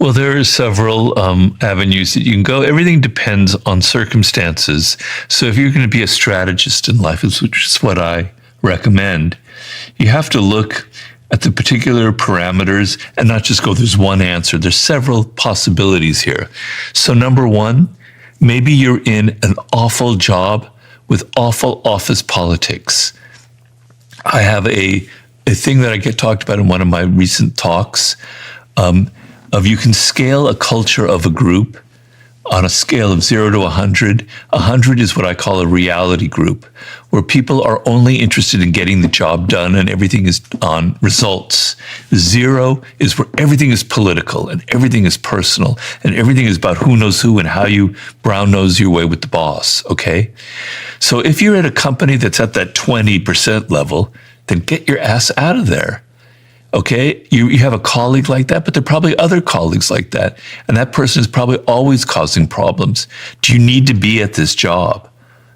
[SPEAKER 2] Well, there are several avenues that you can go. Everything depends on circumstances. So if you're going to be a strategist in life, which is what I recommend, you have to look at the particular parameters and not just go, there's one answer. There's several possibilities here. So number one, maybe you're in an awful job with awful office politics. I have a thing that I get talked about in one of my recent talks, of you can scale a culture of a group on a scale of 0 to 100. 100 is what I call a reality group, where people are only interested in getting the job done and everything is on results. 0 is where everything is political and everything is personal and everything is about who knows who and how you brown nose your way with the boss, okay? So if you're at a company that's at that 20% level, then get your ass out of there. Okay, you have a colleague like that, but there are probably other colleagues like that. And that person is probably always causing problems. Do you need to be at this job?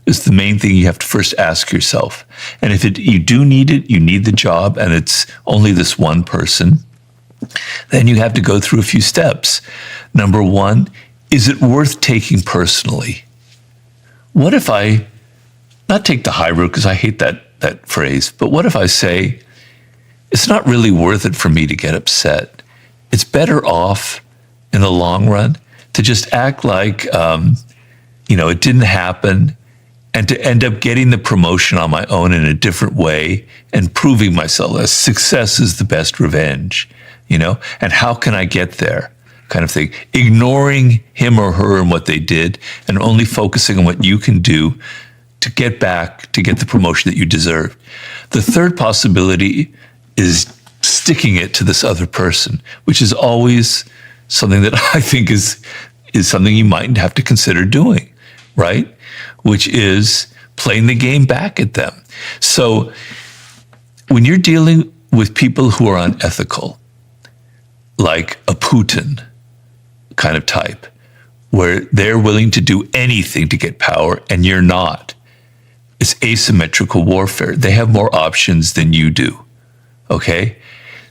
[SPEAKER 2] is the main thing you have to first ask yourself. And if you do need it, you need the job, and it's only this one person, then you have to go through a few steps. Number one, is it worth taking personally? What if I, not take the high road because I hate that phrase, but what if I say, it's not really worth it for me to get upset. It's better off in the long run to just act like, it didn't happen, and to end up getting the promotion on my own in a different way and proving myself that success is the best revenge, and how can I get there kind of thing. Ignoring him or her and what they did and only focusing on what you can do to get back, to get the promotion that you deserve. The third possibility is sticking it to this other person, which is always something that I think is something you might have to consider doing, right? Which is playing the game back at them. So when you're dealing with people who are unethical, like a Putin kind of type, where they're willing to do anything to get power and you're not, it's asymmetrical warfare. They have more options than you do, okay?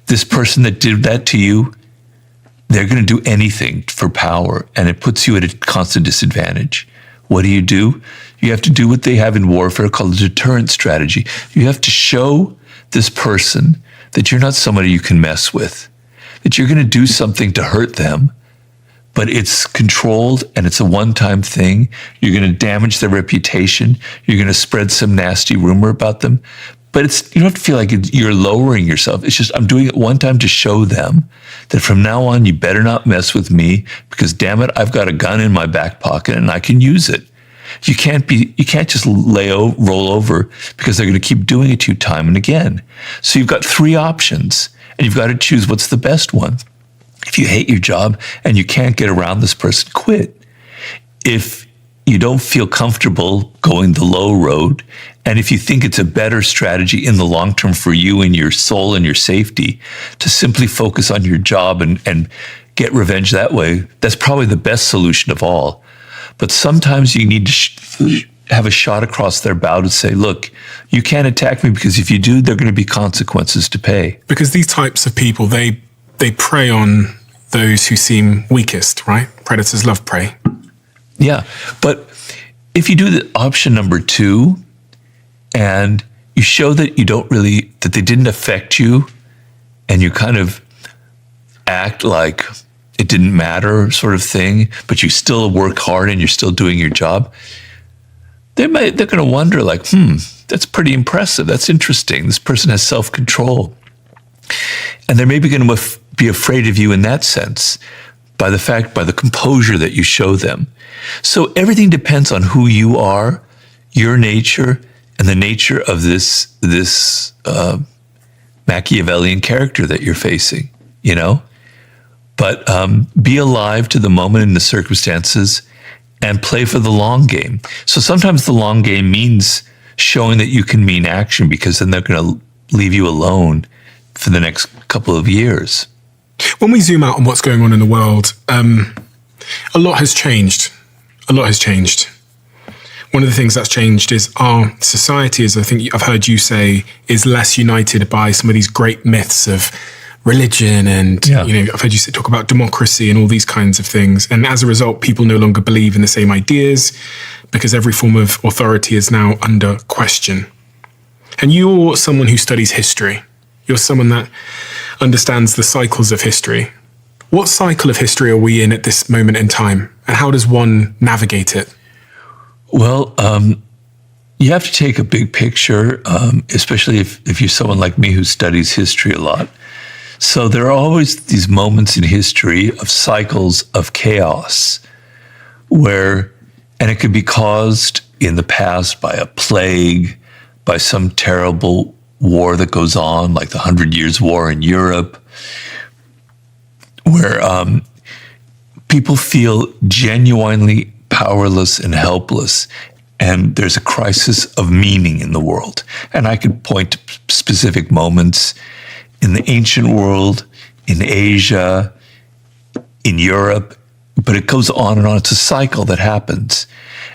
[SPEAKER 2] This person that did that to you, they're going to do anything for power, and it puts you at a constant disadvantage. What do? You have to do what they have in warfare called a deterrent strategy. You have to show this person that you're not somebody you can mess with, that you're going to do something to hurt them, but it's controlled and it's a one-time thing. You're going to damage their reputation. You're going to spread some nasty rumor about them. But you don't have to feel like you're lowering yourself. It's just, I'm doing it one time to show them that from now on, you better not mess with me because damn it, I've got a gun in my back pocket and I can use it. You can't just roll over because they're going to keep doing it to you time and again. So you've got three options and you've got to choose what's the best one. If you hate your job and you can't get around this person, quit. If you don't feel comfortable going the low road, and if you think it's a better strategy in the long term for you and your soul and your safety to simply focus on your job and get revenge that way, that's probably the best solution of all. But sometimes you need to have a shot across their bow to say, look, you can't attack me because if you do, there are going to be consequences to pay.
[SPEAKER 3] Because these types of people, they prey on those who seem weakest, right? Predators love prey.
[SPEAKER 2] Yeah, but if you do the option number two and you show that that they didn't affect you and you kind of act like it didn't matter sort of thing, but you still work hard and you're still doing your job, they're going to wonder like, that's pretty impressive. That's interesting. This person has self-control. And they're maybe going to be afraid of you in that sense by the composure that you show them. So everything depends on who you are, your nature, and the nature of this Machiavellian character that you're facing, But be alive to the moment and the circumstances and play for the long game. So sometimes the long game means showing that you can mean action because then they're going to leave you alone for the next couple of years.
[SPEAKER 3] When we zoom out on what's going on in the world, a lot has changed. A lot has changed. One of the things that's changed is our society, as I think I've heard you say, is less united by some of these great myths of religion and, I've heard you talk about democracy and all these kinds of things. And as a result, people no longer believe in the same ideas because every form of authority is now under question. And you're someone who studies history. You're someone that understands the cycles of history. What cycle of history are we in at this moment in time? And how does one navigate it?
[SPEAKER 2] Well, you have to take a big picture, especially if you're someone like me who studies history a lot. So there are always these moments in history of cycles of chaos and it could be caused in the past by a plague, by some terrible war that goes on, like the 100 Years' War in Europe, where people feel genuinely powerless and helpless, and there's a crisis of meaning in the world. And I could point to specific moments in the ancient world, in Asia, in Europe, but it goes on and on. It's a cycle that happens.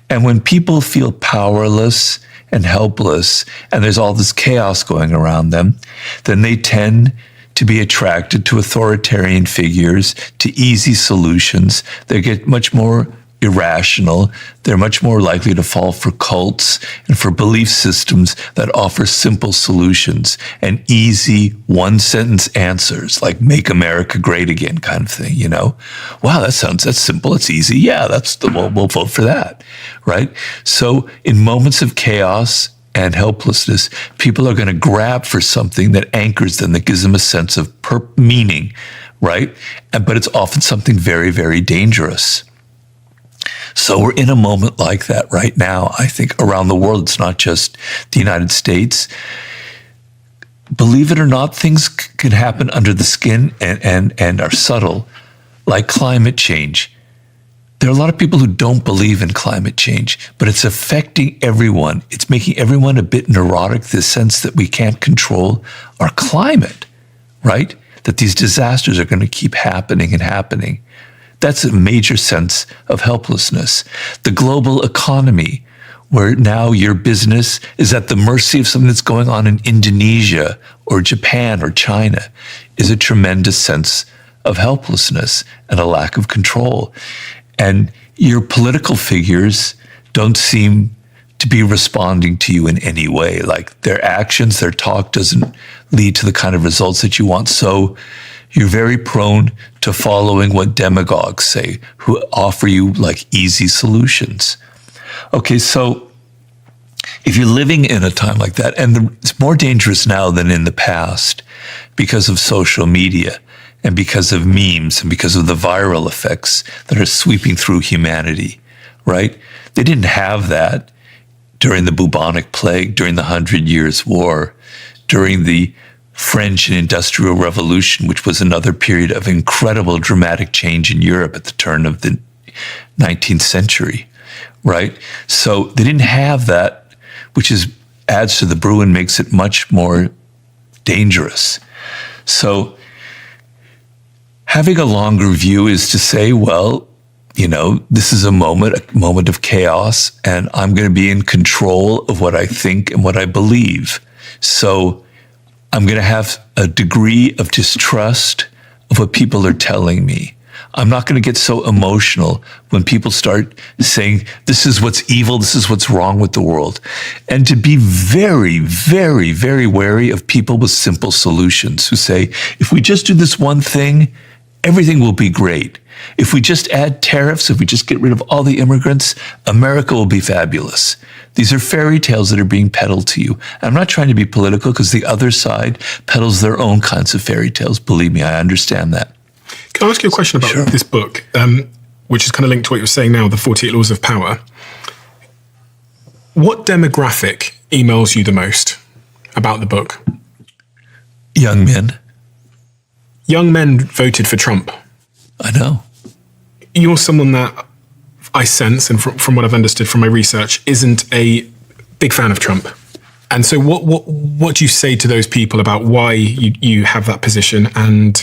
[SPEAKER 2] And when people feel powerless and helpless, and there's all this chaos going around them, then they tend to be attracted to authoritarian figures, to easy solutions. They get much more irrational. They're much more likely to fall for cults and for belief systems that offer simple solutions and easy one-sentence answers, like "Make America Great Again" kind of thing, you know? Wow, that's simple, it's easy. Yeah, we'll vote for that, right? So in moments of chaos and helplessness, people are going to grab for something that anchors them, that gives them a sense of meaning, right? But it's often something very, very dangerous. So we're in a moment like that right now, I think, around the world. It's not just the United States. Believe it or not, things can happen under the skin and are subtle, like climate change. There are a lot of people who don't believe in climate change, but it's affecting everyone. It's making everyone a bit neurotic, the sense that we can't control our climate, right? That these disasters are going to keep happening and happening. That's a major sense of helplessness. The global economy, where now your business is at the mercy of something that's going on in Indonesia or Japan or China, is a tremendous sense of helplessness and a lack of control. And your political figures don't seem to be responding to you in any way. Like their actions, their talk doesn't lead to the kind of results that you want. So you're very prone to following what demagogues say, who offer you like easy solutions. Okay, so if you're living in a time like that, and it's more dangerous now than in the past because of social media and because of memes and because of the viral effects that are sweeping through humanity, right? They didn't have that during the bubonic plague, during the 100 Years' War, during the French and Industrial Revolution, which was another period of incredible dramatic change in Europe at the turn of the 19th century, right? So they didn't have that, which adds to the brew and makes it much more dangerous. So having a longer view is to say, well, you know, this is a moment of chaos, and I'm going to be in control of what I think and what I believe. So I'm going to have a degree of distrust of what people are telling me. I'm not going to get so emotional when people start saying, this is what's evil, this is what's wrong with the world. And to be very, very, very wary of people with simple solutions who say, if we just do this one thing, everything will be great. If we just add tariffs, if we just get rid of all the immigrants, America will be fabulous. These are fairy tales that are being peddled to you. I'm not trying to be political because the other side peddles their own kinds of fairy tales. Believe me, I understand that.
[SPEAKER 3] Can I ask you a question about this book, which is kind of linked to what you're saying now, the 48 Laws of Power? What demographic emails you the most about the book?
[SPEAKER 2] Young men.
[SPEAKER 3] Young men voted for Trump.
[SPEAKER 2] I know.
[SPEAKER 3] You're someone that I sense, and from what I've understood from my research, isn't a big fan of Trump. And so what do you say to those people about why you have that position and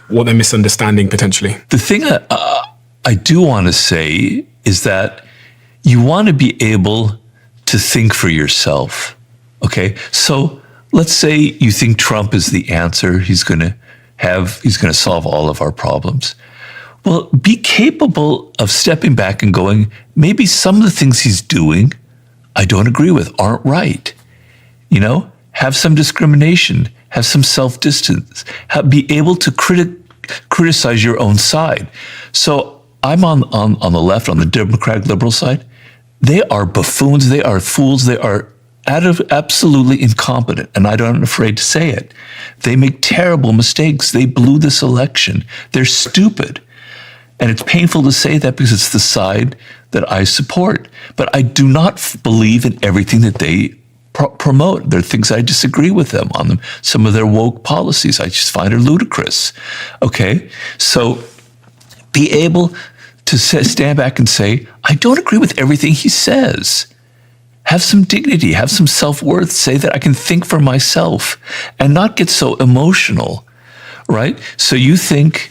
[SPEAKER 3] what they're misunderstanding potentially?
[SPEAKER 2] The thing I do want to say is that you want to be able to think for yourself. Okay? So let's say you think Trump is the answer. He's going to solve all of our problems. Well, be capable of stepping back and going, maybe some of the things he's doing I don't agree with, aren't right. You know, have some discrimination, have some self-distance, be able to criticize your own side. So I'm on the left, on the Democratic liberal side. They are buffoons, they are fools, they are absolutely incompetent, and I'm not afraid to say it. They make terrible mistakes. They blew this election. They're stupid. And it's painful to say that because it's the side that I support. But I do not believe in everything that they promote. There are things I disagree with them on. Some of their woke policies I just find are ludicrous. Okay? So be able to stand back and say, I don't agree with everything he says. Have some dignity, have some self-worth, say that I can think for myself and not get so emotional, right? So you think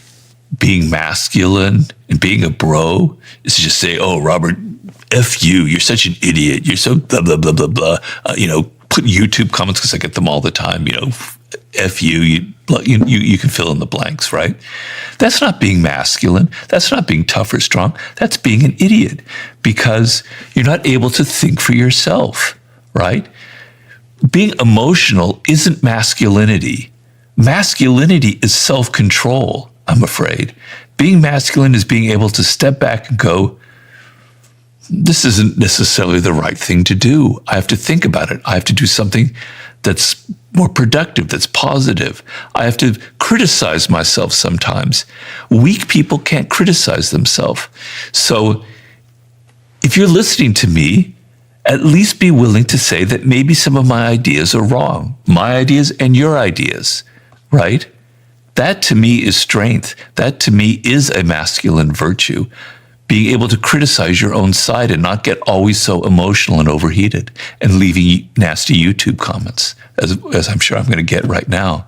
[SPEAKER 2] being masculine and being a bro is to just say, "Oh, Robert, F you, you're such an idiot. You're so blah, blah, blah, blah, blah." Put YouTube comments because I get them all the time, F you, you can fill in the blanks, right? That's not being masculine. That's not being tough or strong. That's being an idiot because you're not able to think for yourself, right? Being emotional isn't masculinity. Masculinity is self-control, I'm afraid. Being masculine is being able to step back and go, this isn't necessarily the right thing to do. I have to think about it. I have to do something that's more productive, that's positive. I have to criticize myself sometimes. Weak people can't criticize themselves. So if you're listening to me, at least be willing to say that maybe some of my ideas are wrong. My ideas and your ideas, right? That to me is strength. That to me is a masculine virtue. Being able to criticize your own side and not get always so emotional and overheated and leaving nasty YouTube comments, as I'm sure I'm going to get right now.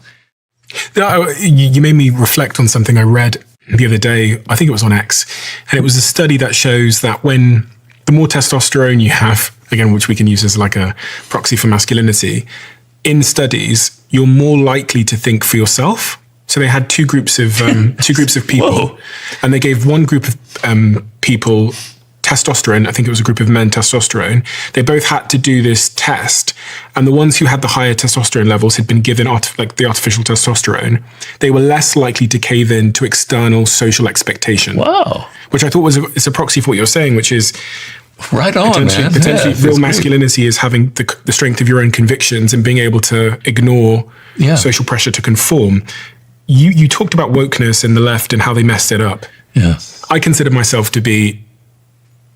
[SPEAKER 3] You made me reflect on something I read the other day. I think it was on X. And it was a study that shows that when the more testosterone you have, again, which we can use as like a proxy for masculinity, in studies, you're more likely to think for yourself. So they had two groups of people,
[SPEAKER 2] Whoa.
[SPEAKER 3] and they gave one group of people testosterone. I think it was a group of men testosterone. They both had to do this test, and the ones who had the higher testosterone levels had been given the artificial testosterone. They were less likely to cave in to external social expectation.
[SPEAKER 2] Wow.
[SPEAKER 3] Which I thought it's a proxy for what you're saying, which is
[SPEAKER 2] Right on, man.
[SPEAKER 3] potentially
[SPEAKER 2] Yeah,
[SPEAKER 3] real
[SPEAKER 2] that's
[SPEAKER 3] masculinity is having the strength of your own convictions and being able to ignore social pressure to conform. You talked about wokeness in the left and how they messed it up.
[SPEAKER 2] Yeah.
[SPEAKER 3] I consider myself to be,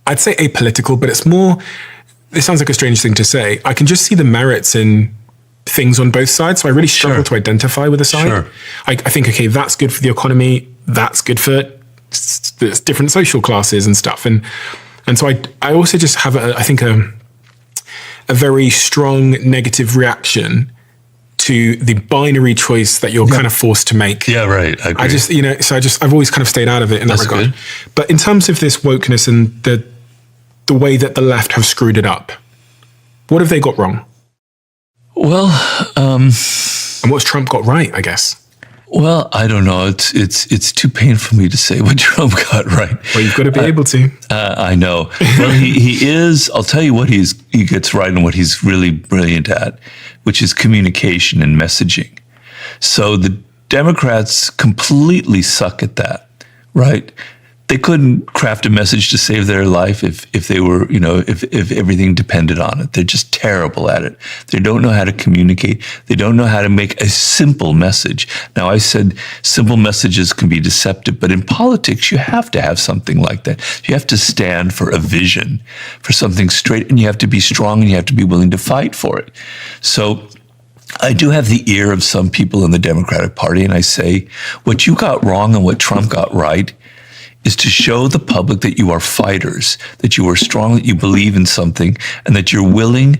[SPEAKER 3] I'd say apolitical, but it's more, this sounds like a strange thing to say. I can just see the merits in things on both sides. So I really struggle to identify with a side.
[SPEAKER 2] Sure.
[SPEAKER 3] I think, okay, that's good for the economy. That's good for different social classes and stuff. And so I also just have, I think, a very strong negative reaction to the binary choice that you're kind of forced to make.
[SPEAKER 2] Yeah, right. I agree.
[SPEAKER 3] I've always kind of stayed out of it in that regard.
[SPEAKER 2] Good.
[SPEAKER 3] But in terms of this wokeness and the way that the left have screwed it up, what have they got wrong?
[SPEAKER 2] Well,
[SPEAKER 3] and what's Trump got right, I guess?
[SPEAKER 2] Well, I don't know. It's too painful for me to say what Trump got right.
[SPEAKER 3] Well, you've got to be able to.
[SPEAKER 2] I know. Well, he is. I'll tell you what he gets right and what he's really brilliant at, which is communication and messaging. So the Democrats completely suck at that, right? They couldn't craft a message to save their life if they were, if everything depended on it. They're just terrible at it. They don't know how to communicate. They don't know how to make a simple message. Now, I said simple messages can be deceptive, but in politics, you have to have something like that. You have to stand for a vision, for something straight, and you have to be strong and you have to be willing to fight for it. So I do have the ear of some people in the Democratic Party, and I say, what you got wrong and what Trump got right is to show the public that you are fighters, that you are strong, that you believe in something, and that you're willing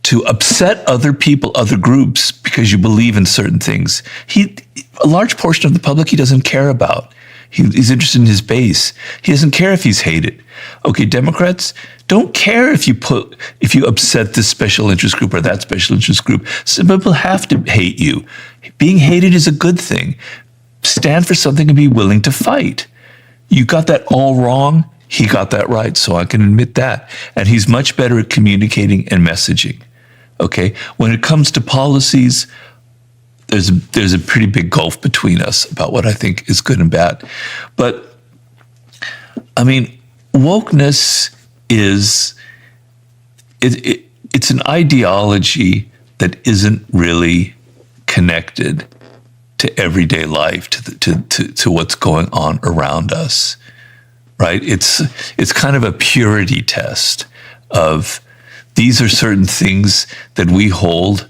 [SPEAKER 2] to upset other people, other groups, because you believe in certain things. A large portion of the public he doesn't care about. He's interested in his base. He doesn't care if he's hated. Okay, Democrats don't care if you upset this special interest group or that special interest group. Some people have to hate you. Being hated is a good thing. Stand for something and be willing to fight. You got that all wrong. He got that right. So I can admit that. And he's much better at communicating and messaging. Okay. When it comes to policies, there's a pretty big gulf between us about what I think is good and bad. But I mean, wokeness is, it's an ideology that isn't really connected to everyday life, to what's going on around us, right? It's kind of a purity test of these are certain things that we hold,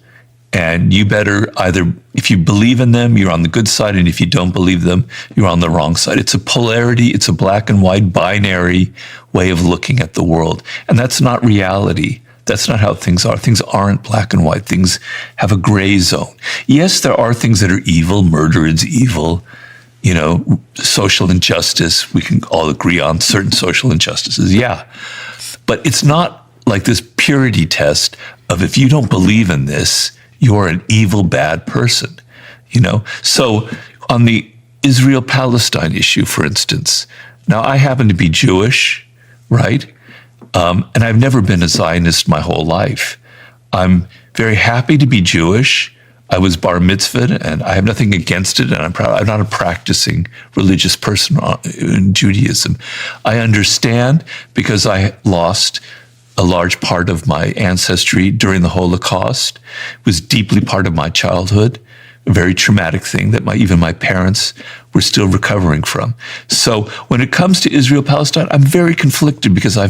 [SPEAKER 2] and you better either, if you believe in them, you're on the good side, and if you don't believe them, you're on the wrong side. It's a polarity, it's a black and white binary way of looking at the world, and that's not reality. That's not how things are. Things aren't black and white. Things have a gray zone. Yes, there are things that are evil. Murder is evil. social injustice. We can all agree on certain social injustices. Yeah. But it's not like this purity test of if you don't believe in this, you're an evil, bad person, So on the Israel-Palestine issue, for instance, now I happen to be Jewish, right? And I've never been a Zionist my whole life. I'm very happy to be Jewish. I was bar mitzvahed, and I have nothing against it, and I'm proud. I'm not a practicing religious person in Judaism. I understand because I lost a large part of my ancestry during the Holocaust. It was deeply part of my childhood, a very traumatic thing that even my parents were still recovering from. So when it comes to Israel-Palestine, I'm very conflicted because I've